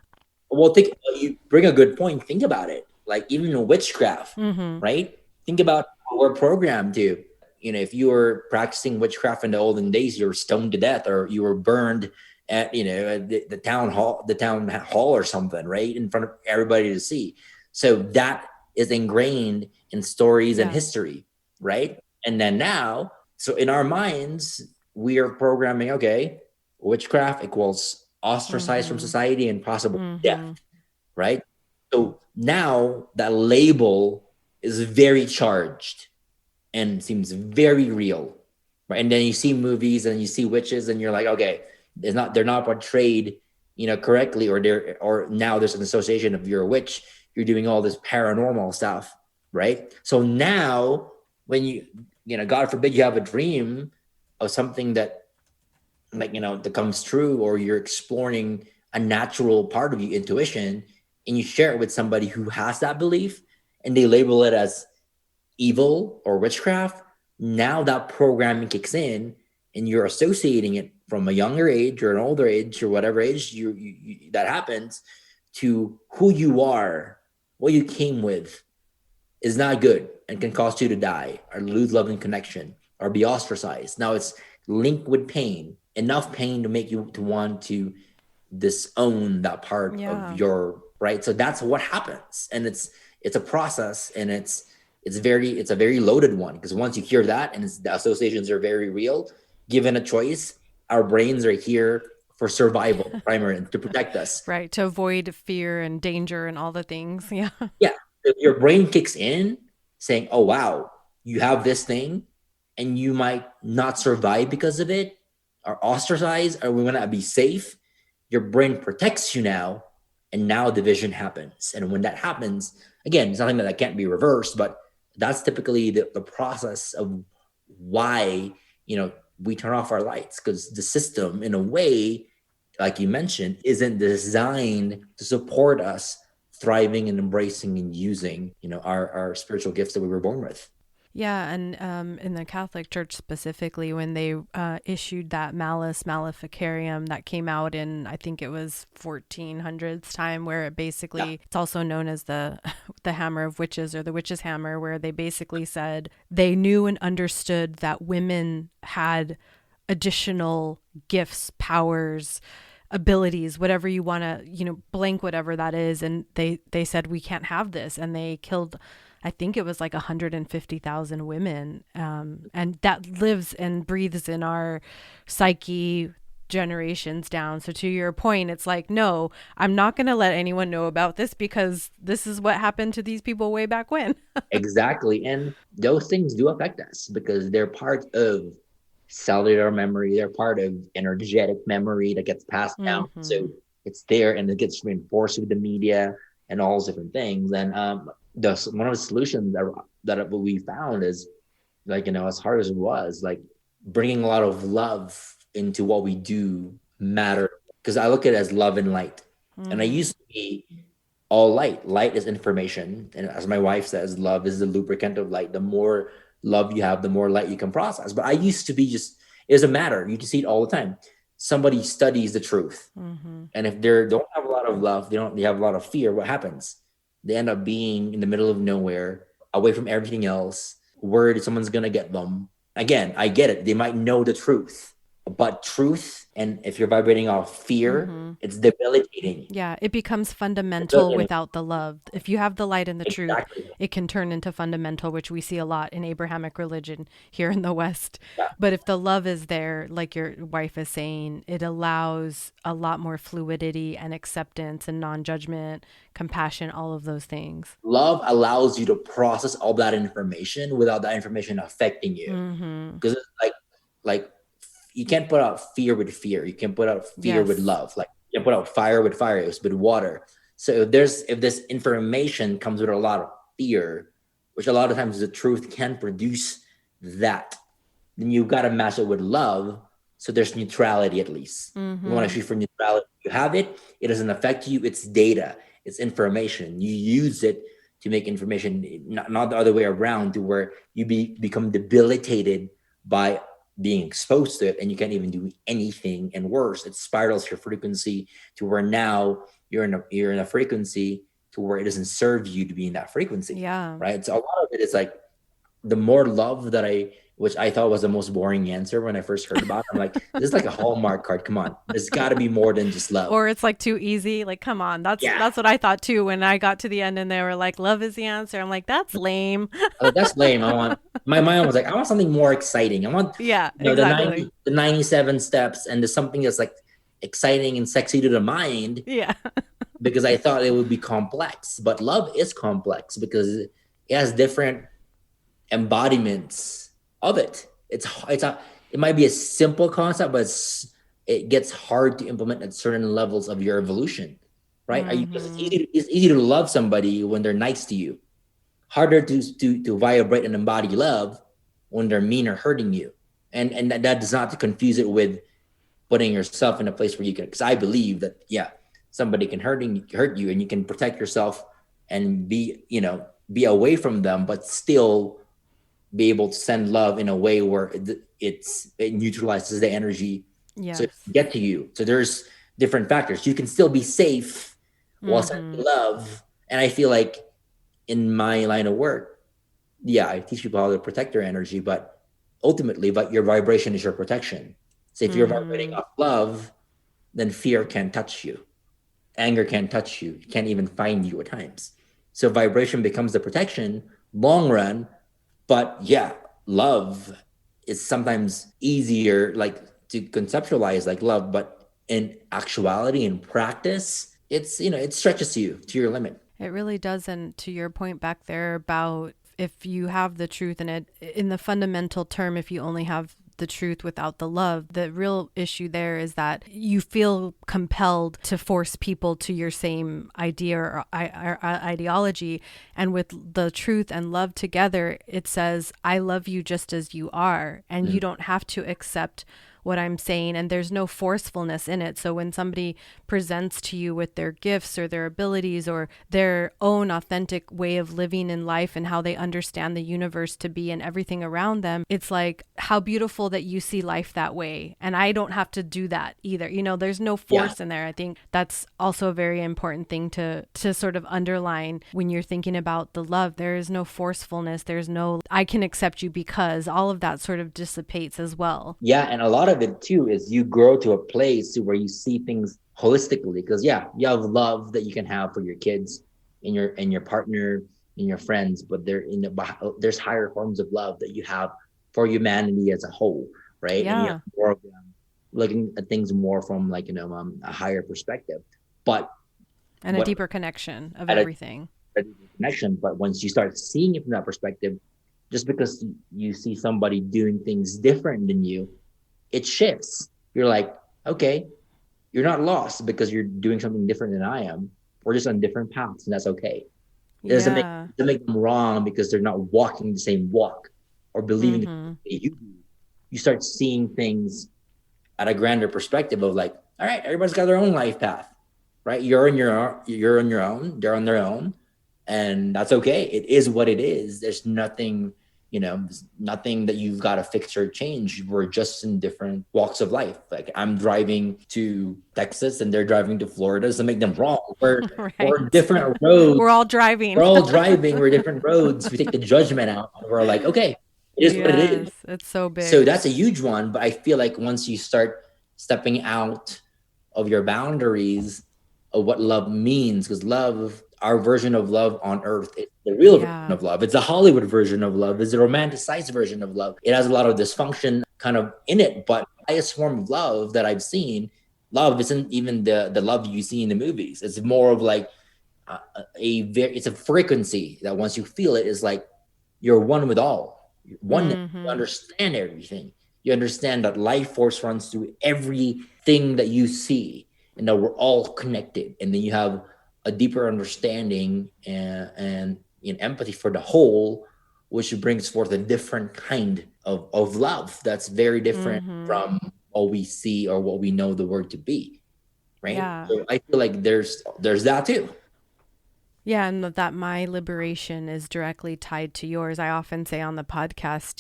S2: Well, you bring a good point. Think about it. Like even witchcraft, right? Think about how we're programmed to. If you were practicing witchcraft in the olden days, you were stoned to death, or you were burned at the town hall or something, right, in front of everybody to see. So that is ingrained in stories and history, right? And then now, so in our minds, we are programming, okay, witchcraft equals ostracized from society and possible death, right? So now that label is very charged and seems very real, right? And then you see movies and you see witches and you're like, okay, they're not portrayed, correctly, or now there's an association of you're a witch, you're doing all this paranormal stuff, right? So now when you God forbid you have a dream of something that that comes true, or you're exploring a natural part of you, intuition, and you share it with somebody who has that belief and they label it as evil or witchcraft, now that programming kicks in and you're associating it from a younger age or an older age or whatever age that happens to who you are, what you came with, is not good and can cause you to die or lose love and connection or be ostracized. Now it's linked with pain, enough pain to make you to want to disown that part of your, right? So that's what happens. And it's a process, and it's a very loaded one, because once you hear that and the associations are very real, given a choice, our brains are here for survival, primarily to protect us.
S1: Right. To avoid fear and danger and all the things. Yeah.
S2: Yeah. If your brain kicks in saying, oh, wow, you have this thing and you might not survive because of it, or ostracized, or we want to be safe. Your brain protects you now, and now division happens. And when that happens, again, it's something that can't be reversed, but that's typically the process of why, we turn off our lights, because the system, in a way, like you mentioned, isn't designed to support us thriving and embracing and using, our spiritual gifts that we were born with.
S1: Yeah, and in the Catholic Church specifically, when they issued that Malleus Maleficarum that came out in, I think it was 1400s time, where it basically, it's also known as the hammer of witches, or the witch's hammer, where they basically said they knew and understood that women had additional gifts, powers, abilities, whatever you want to, blank whatever that is. And they said, we can't have this. And they killed, I think it was like 150,000 women. And that lives and breathes in our psyche generations down. So to your point, it's like, no, I'm not going to let anyone know about this because this is what happened to these people way back when.
S2: Exactly. And those things do affect us because they're part of cellular memory. They're part of energetic memory that gets passed down. So it's there and it gets reinforced with the media and all those different things. And one of the solutions that we found is like, as hard as it was, like bringing a lot of love into what we do matter. Because I look at it as love and light. And I used to be all light. Light is information. And as my wife says, love is the lubricant of light. The more love you have, the more light you can process. But I used to be just, it doesn't matter. You just see it all the time. Somebody studies the truth. And if they don't have a lot of love, they have a lot of fear, what happens? They end up being in the middle of nowhere, away from everything else, worried someone's going to get them. Again, I get it. They might know the truth, but truth, and if you're vibrating off fear, it's debilitating.
S1: Yeah, it becomes fundamental without the love. If you have the light and the truth, it can turn into fundamental, which we see a lot in Abrahamic religion here in the West.
S2: Yeah.
S1: But if the love is there, like your wife is saying, it allows a lot more fluidity and acceptance and non-judgment, compassion, all of those things.
S2: Love allows you to process all that information without that information affecting you. Because it's like you can't put out fear with fear. You can put out fear with love. Like you can put out fire with fire. It's with water. So if this information comes with a lot of fear, which a lot of times the truth can produce that, then you've got to match it with love. So there's neutrality at least. You want to shoot for neutrality. You have it. It doesn't affect you. It's data. It's information. You use it to make information, not the other way around, to where you become debilitated by being exposed to it, and you can't even do anything. And worse, it spirals your frequency to where now you're in a frequency to where it doesn't serve you to be in that frequency.
S1: Yeah.
S2: Right. So a lot of it is like the more love which I thought was the most boring answer when I first heard about it. I'm like, this is like a Hallmark card. Come on. There's got to be more than just love.
S1: Or it's like too easy. Like, come on. That's what I thought too when I got to the end and they were like, love is the answer. I'm like, that's lame.
S2: That's lame. My mind was like, I want something more exciting. I want
S1: exactly.
S2: the 97 steps, and there's something that's like exciting and sexy to the mind.
S1: Yeah.
S2: Because I thought it would be complex. But love is complex because it has different embodiments of it. It might be a simple concept, but it gets hard to implement at certain levels of your evolution, right? It's easy to love somebody when they're nice to you. Harder to vibrate and embody love when they're mean or hurting you. And that does not to confuse it with putting yourself in a place where you can, because I believe that, somebody can hurt you and you can protect yourself and be away from them, but still be able to send love in a way where it neutralizes the energy. So it can get to you. So there's different factors. You can still be safe while sending love. And I feel like in my line of work, I teach people how to protect their energy, but your vibration is your protection. So if you're vibrating off love, then fear can't touch you. Anger can't touch you. It can't even find you at times. So vibration becomes the protection long run. But love is sometimes easier, like to conceptualize like love, but in actuality, in practice, it stretches you to your limit.
S1: It really does. And to your point back there about if you have the truth in the fundamental term, if you only have the truth without the love, the real issue there is that you feel compelled to force people to your same idea or ideology. And with the truth and love together, it says, I love you just as you are. And you don't have to accept what I'm saying, and there's no forcefulness in it. So when somebody presents to you with their gifts or their abilities or their own authentic way of living in life and how they understand the universe to be and everything around them, it's like, how beautiful that you see life that way. And I don't have to do that either. There's no force in there. I think that's also a very important thing to sort of underline when you're thinking about the love. There is no forcefulness. There's no, I can accept you because all of that sort of dissipates as well.
S2: Yeah. And a lot of it too is you grow to a place where you see things holistically, because you have love that you can have for your kids and your partner and your friends, but there's higher forms of love that you have for humanity as a whole, right?
S1: Yeah.
S2: And you have more of them looking at things more from like, a higher perspective. But
S1: And a
S2: what
S1: deeper connection of
S2: at
S1: everything.
S2: a connection, but once you start seeing it from that perspective, just because you see somebody doing things different than you, it shifts. You're like, okay, you're not lost because you're doing something different than I am. We're just on different paths, and that's okay. It
S1: Yeah.
S2: doesn't make them wrong because they're not walking the same walk or believing the
S1: Mm-hmm.
S2: same way you do. You start seeing things at a grander perspective of like, all right, everybody's got their own life path, right? You're on your own, they're on their own, and that's okay. It is what it is. There's nothing, there's nothing that you've got to fix or change. We're just in different walks of life. Like I'm driving to Texas and they're driving to Florida. Doesn't make them wrong. We're
S1: Right.
S2: different roads.
S1: We're all driving.
S2: We're all driving. We're different roads. We take the judgment out. We're like, okay, it is what it is.
S1: Yes, it's so
S2: So
S1: big.
S2: that's a huge one. But I feel like once you start stepping out of your boundaries of what love means, because love, our version of love on earth, is the real version
S1: Yeah.
S2: of love. It's the Hollywood version of love. It's the romanticized version of love. It has a lot of dysfunction kind of in it, but the highest form of love that I've seen, love isn't even the love you see in the movies. It's more of like it's a frequency that once you feel it is like you're one with all. Oneness. You
S1: Mm-hmm.
S2: understand everything. You understand that life force runs through everything that you see, and that we're all connected. And then you have a deeper understanding and empathy for the whole, which brings forth a different kind of love that's very different
S1: Mm-hmm.
S2: from what we see or what we know the word to be. Right.
S1: Yeah.
S2: So I feel like there's that too.
S1: Yeah, and that my liberation is directly tied to yours. I often say on the podcast,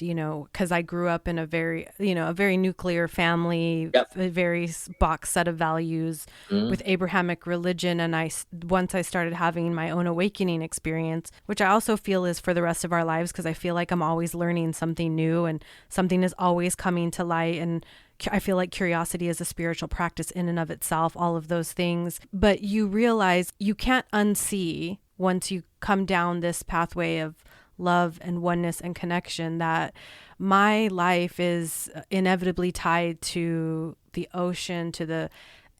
S1: because I grew up in a very nuclear family,
S2: Yep.
S1: a very box set of values
S2: Mhm.
S1: with Abrahamic religion. And once I started having my own awakening experience, which I also feel is for the rest of our lives, because I feel like I'm always learning something new and something is always coming to light. And I feel like curiosity is a spiritual practice in and of itself, all of those things. But you realize you can't unsee once you come down this pathway of love and oneness and connection that my life is inevitably tied to the ocean, to the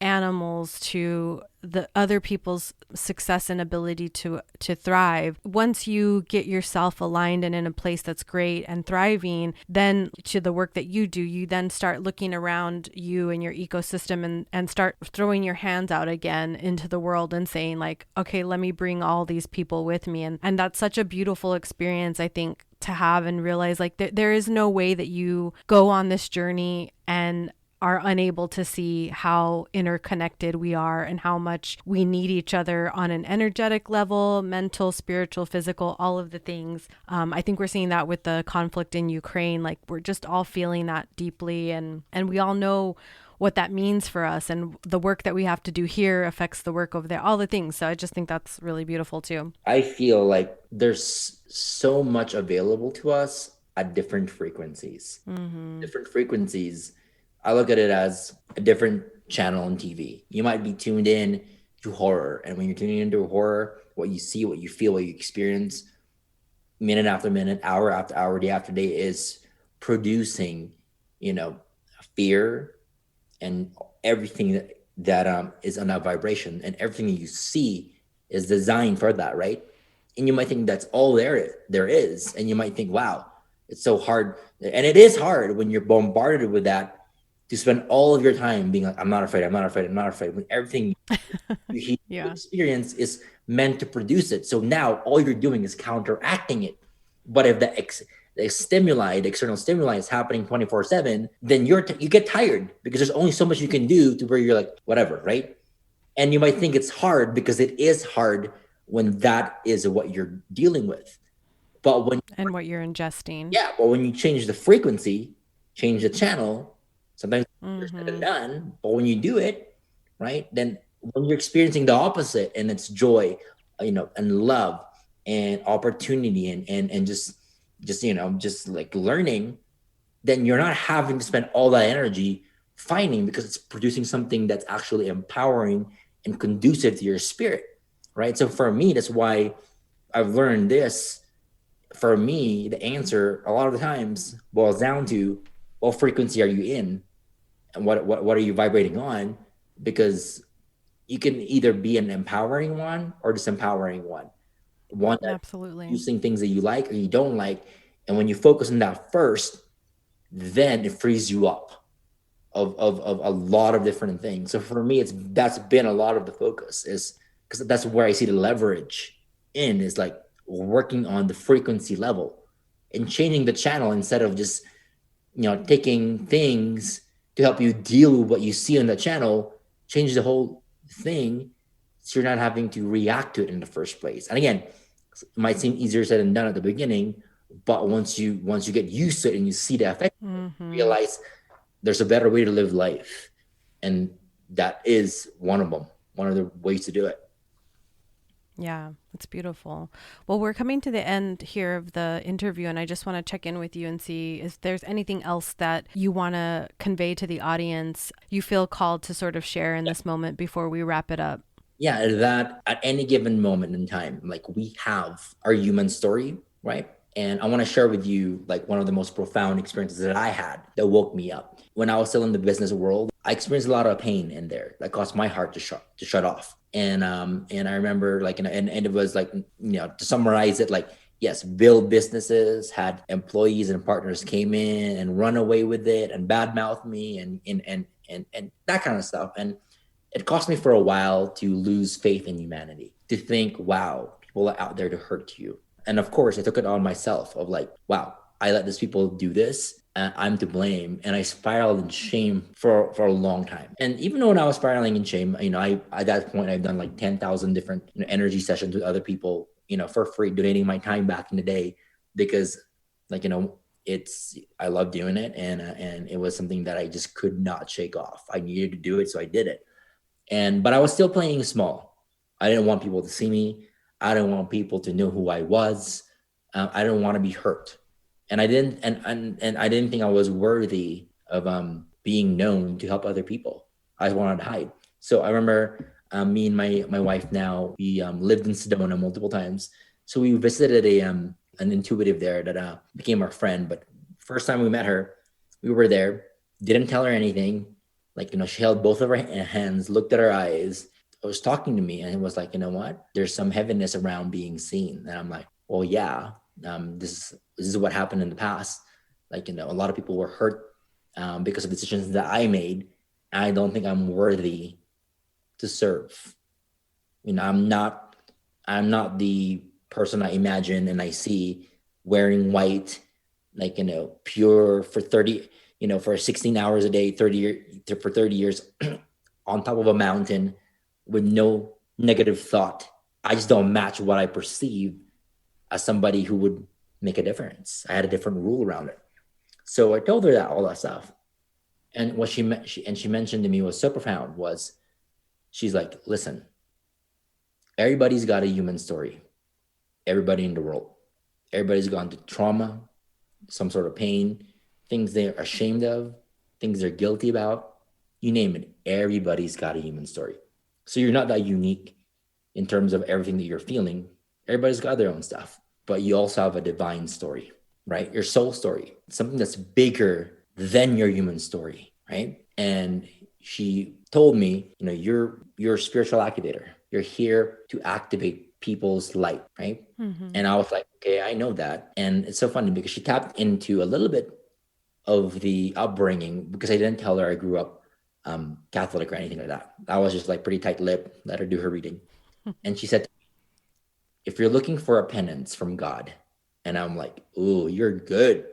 S1: animals, to the other people's success and ability to thrive. Once you get yourself aligned and in a place that's great and thriving, then to the work that you do, you then start looking around you and your ecosystem and start throwing your hands out again into the world and saying like, okay, let me bring all these people with me. And that's such a beautiful experience, I think, to have and realize like there is no way that you go on this journey and are unable to see how interconnected we are and how much we need each other on an energetic level, mental, spiritual, physical, all of the things. I think we're seeing that with the conflict in Ukraine. Like we're just all feeling that deeply, and we all know what that means for us, and the work that we have to do here affects the work over there, all the things. So I just think that's really beautiful too.
S2: I feel like there's so much available to us at different frequencies.
S1: Mm-hmm.
S2: Different frequencies. I look at it as a different channel on TV. You might be tuned in to horror, and when you're tuning into horror, what you see, what you feel, what you experience, minute after minute, hour after hour, day after day, is producing, fear and everything that is on that vibration, and everything you see is designed for that, right? And you might think that's all there is, and you might think, wow, it's so hard, and it is hard when you're bombarded with that, to spend all of your time being like, I'm not afraid, I'm not afraid, I'm not afraid, when everything you
S1: Yeah.
S2: experience is meant to produce it. So now all you're doing is counteracting it. But if the stimuli, the external stimuli is happening 24/7, then you get tired because there's only so much you can do to where you're like, whatever, right? And you might think it's hard because it is hard when that is what you're dealing with. But
S1: And what you're ingesting.
S2: yeah, but when you change the frequency, change the channel, sometimes it's said than
S1: Mm-hmm.
S2: done. But when you do it, right, then when you're experiencing the opposite, and it's joy, and love and opportunity and just like learning, then you're not having to spend all that energy fighting, because it's producing something that's actually empowering and conducive to your spirit, right? So for me, that's why I've learned this. For me, the answer a lot of the times boils down to what frequency are you in, and what are you vibrating on? Because you can either be an empowering one or disempowering one that
S1: Absolutely.
S2: using things that you like or you don't like. And when you focus on that first, then it frees you up of a lot of different things. So for me, that's been a lot of the focus, is because that's where I see the leverage in, is like working on the frequency level and changing the channel instead of just, taking things to help you deal with what you see on the channel, change the whole thing so you're not having to react to it in the first place. And again, it might seem easier said than done at the beginning, but once you get used to it and you see the effect,
S1: Mm-hmm.
S2: realize there's a better way to live life. And that is one of them, one of the ways to do it.
S1: Yeah, it's beautiful. Well, we're coming to the end here of the interview, and I just want to check in with you and see if there's anything else that you want to convey to the audience, you feel called to sort of share in this moment before we wrap it up.
S2: Yeah, that at any given moment in time, like, we have our human story, right? And I want to share with you like one of the most profound experiences that I had that woke me up. When I was still in the business world, I experienced a lot of pain in there that caused my heart to shut off. And I remember, like, and it was like, to summarize it, like, yes, build businesses, had employees and partners came in and run away with it and badmouth me and that kind of stuff. And it cost me for a while to lose faith in humanity, to think, wow, people are out there to hurt you. And of course, I took it on myself of like, wow, I let these people do this. I'm to blame. And I spiraled in shame for a long time. And even though when I was spiraling in shame, I at that point, I've done like 10,000 different energy sessions with other people, for free, donating my time back in the day, because, like, I love doing it. And it was something that I just could not shake off. I needed to do it. So I did it. But I was still playing small. I didn't want people to see me. I didn't want people to know who I was. I didn't want to be hurt, and I didn't, and I didn't think I was worthy of being known to help other people. I wanted to hide. So I remember, me and my wife now, we lived in Sedona multiple times. So we visited an intuitive there that became our friend. But first time we met her, we were there, didn't tell her anything. Like, she held both of her hands, looked at her eyes, was talking to me, and it was like, you know what? There's some heaviness around being seen. And I'm like, well, yeah, this is what happened in the past. Like, a lot of people were hurt because of decisions that I made. I don't think I'm worthy to serve. I'm not the person I imagine and I see wearing white, like, pure for 30, for 16 hours a day, for 30 years on top of a mountain with no negative thought. I just don't match what I perceive as somebody who would make a difference. I had a different rule around it. So I told her all that stuff. And what she mentioned to me was so profound, was she's like, listen, everybody's got a human story. Everybody in the world. Everybody's gone through trauma, some sort of pain, things they're ashamed of, things they're guilty about. You name it. Everybody's got a human story. So you're not that unique in terms of everything that you're feeling. Everybody's got their own stuff, but you also have a divine story, right? Your soul story, something that's bigger than your human story, right? And she told me, you're a spiritual activator. You're here to activate people's light, right?
S1: Mm-hmm.
S2: And I was like, okay, I know that. And it's so funny because she tapped into a little bit of the upbringing, because I didn't tell her I grew up Catholic or anything like that. I was just like pretty tight-lipped, let her do her reading. And she said, if you're looking for a penance from God, and I'm like, ooh, you're good.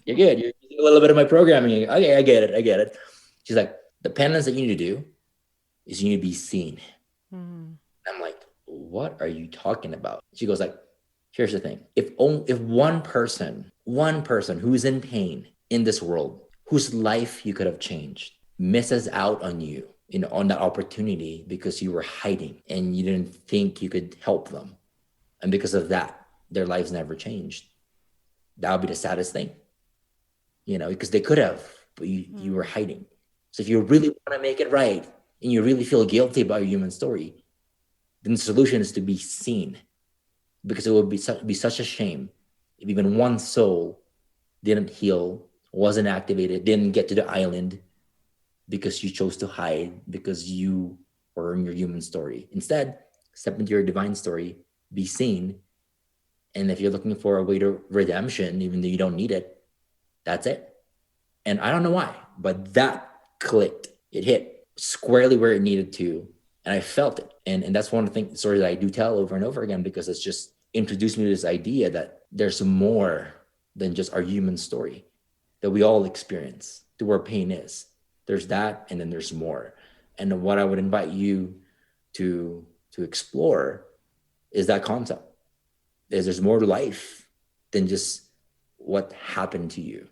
S2: You're good. You're using a little bit of my programming. Okay, I get it. She's like, the penance that you need to do is you need to be seen.
S1: Mm-hmm.
S2: I'm like, what are you talking about? She goes like, here's the thing. If one person who's in pain in this world, whose life you could have changed, misses out on you, on that opportunity because you were hiding and you didn't think you could help them, and because of that, their lives never changed, that would be the saddest thing, because they could have, but you were hiding. So if you really want to make it right and you really feel guilty about your human story, then the solution is to be seen, because it would be such a shame if even one soul didn't heal, wasn't activated, didn't get to the island because you chose to hide because you were in your human story. Instead, step into your divine story, be seen. And if you're looking for a way to redemption, even though you don't need it, that's it. And I don't know why, but that clicked. It hit squarely where it needed to. And I felt it. And that's one of the stories that I do tell over and over again, because it's just introduced me to this idea that there's more than just our human story that we all experience, to where pain is. There's that, and then there's more. And what I would invite you to explore is that concept. There's more to life than just what happened to you.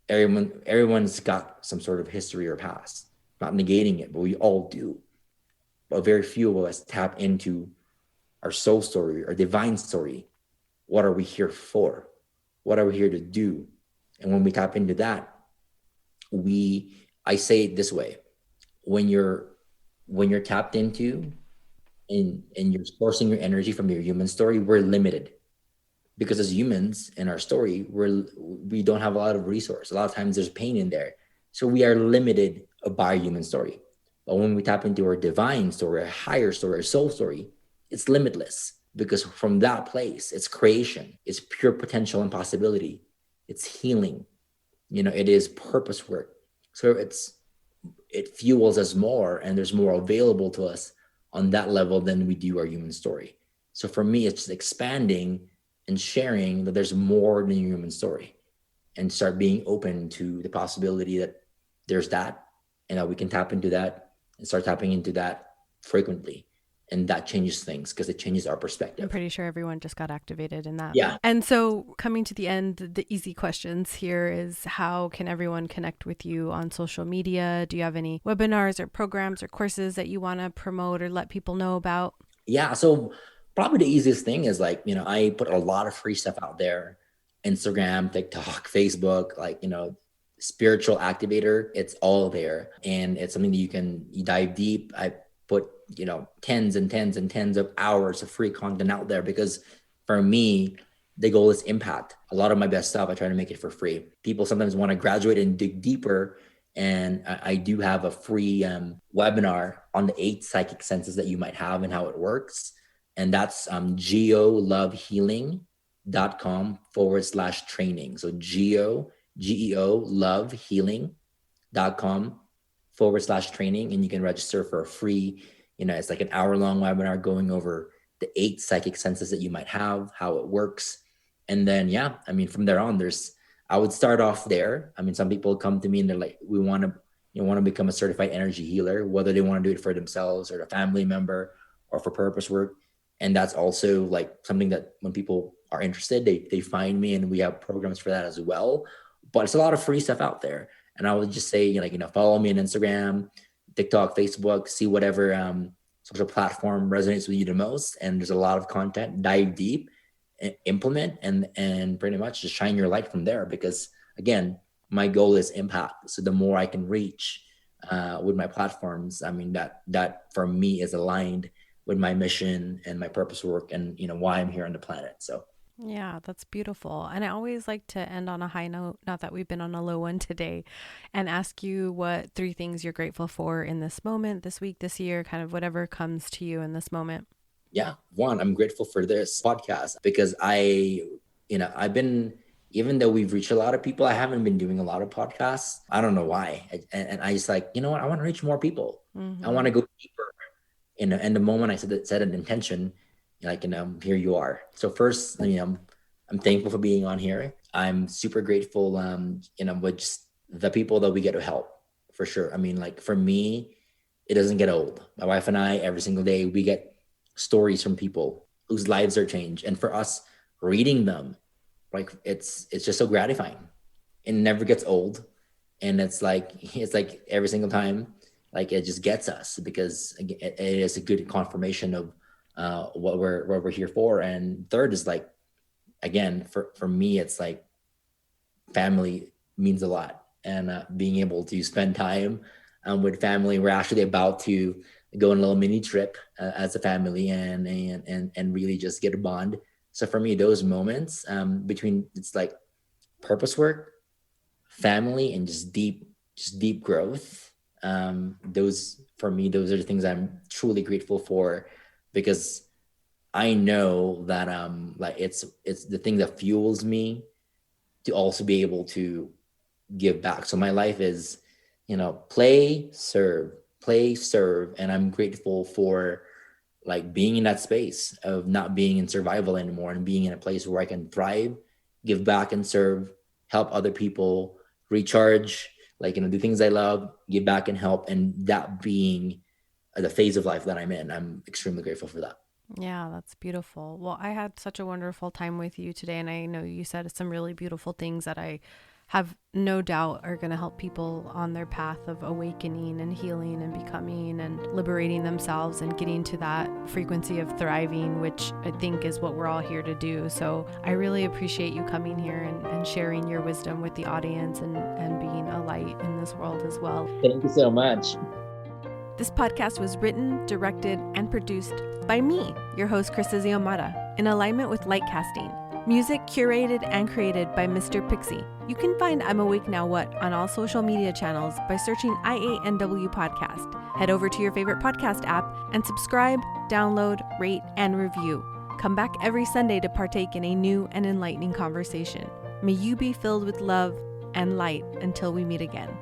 S2: Everyone's got some sort of history or past. Not negating it, but we all do. But very few of us tap into our soul story, our divine story. What are we here for? What are we here to do? And when we tap into that, I say it this way: when you're tapped into and you're sourcing your energy from your human story, we're limited. Because as humans in our story, we don't have a lot of resource. A lot of times there's pain in there. So we are limited by our human story. But when we tap into our divine story, our higher story, our soul story, it's limitless. Because from that place, it's creation, it's pure potential and possibility, it's healing. It is purpose work. So it fuels us more, and there's more available to us on that level than we do our human story. So for me, it's just expanding and sharing that there's more than your human story, and start being open to the possibility that there's that, and that we can tap into that and start tapping into that frequently. And that changes things, because it changes our perspective.
S1: I'm pretty sure everyone just got activated in that.
S2: Yeah.
S1: And so coming to the end, the easy questions here is, how can everyone connect with you on social media? Do you have any webinars or programs or courses that you want to promote or let people know about?
S2: Yeah. So probably the easiest thing is I put a lot of free stuff out there: Instagram, TikTok, Facebook, spiritual activator. It's all there. And it's something that you dive deep. I put, tens and tens and tens of hours of free content out there, because for me, the goal is impact. A lot of my best stuff, I try to make it for free. People sometimes want to graduate and dig deeper. And I do have a free webinar on the 8 psychic senses that you might have and how it works. And that's geolovehealing.com/training. So GEO lovehealing.com/training. And you can register for a free, it's like an hour-long webinar going over the 8 psychic senses that you might have, how it works. And then, from there on, I would start off there. Some people come to me and they're like, we want to become a certified energy healer, whether they want to do it for themselves or a family member or for purpose work. And that's also like something that when people are interested, they find me, and we have programs for that as well. But it's a lot of free stuff out there. And I would just say, follow me on Instagram, TikTok, Facebook, see whatever social platform resonates with you the most. And there's a lot of content. Dive deep, implement, and pretty much just shine your light from there. Because again, my goal is impact. So the more I can reach with my platforms, that for me is aligned with my mission and my purpose work, and why I'm here on the planet. So
S1: yeah, that's beautiful. And I always like to end on a high note, not that we've been on a low one today, and ask you what 3 things you're grateful for in this moment, this week, this year, kind of whatever comes to you in this moment.
S2: Yeah. One, I'm grateful for this podcast, because I've been, even though we've reached a lot of people, I haven't been doing a lot of podcasts. I don't know why. And I just I want to reach more people.
S1: Mm-hmm.
S2: I want to go deeper. And the moment I set an intention, here you are. So first, I'm thankful for being on here. I'm super grateful, with just the people that we get to help, for sure. For me, it doesn't get old. My wife and I, every single day, we get stories from people whose lives are changed. And for us, reading them, it's just so gratifying. It never gets old. And it's like every single time, it just gets us, because it is a good confirmation of what we're here for. And third is again, for me, it's family means a lot. And being able to spend time with family. We're actually about to go on a little mini trip as a family, and really just get a bond. So for me, those moments between, it's purpose work, family, and just deep just deep growth. Those for me, those are the things I'm truly grateful for, because I know that like it's the thing that fuels me to also be able to give back. So my life is, play, serve, and I'm grateful for like being in that space of not being in survival anymore and being in a place where I can thrive, give back and serve, help other people, recharge, like, do things I love, give back and help. And that being the phase of life that I'm in, I'm extremely grateful for that.
S1: Yeah, that's beautiful. Well, I had such a wonderful time with you today, and I know you said some really beautiful things that I have no doubt are going to help people on their path of awakening and healing and becoming and liberating themselves and getting to that frequency of thriving, which I think is what we're all here to do. So I really appreciate you coming here and sharing your wisdom with the audience and being a light in this world as well.
S2: Thank you so much.
S1: This podcast was written, directed, and produced by me, your host, Krista Xiomara, in alignment with LightCasting. Music curated and created by Mr. Pixie. You can find I'm Awake Now What on all social media channels by searching IANW Podcast. Head over to your favorite podcast app and subscribe, download, rate, and review. Come back every Sunday to partake in a new and enlightening conversation. May you be filled with love and light until we meet again.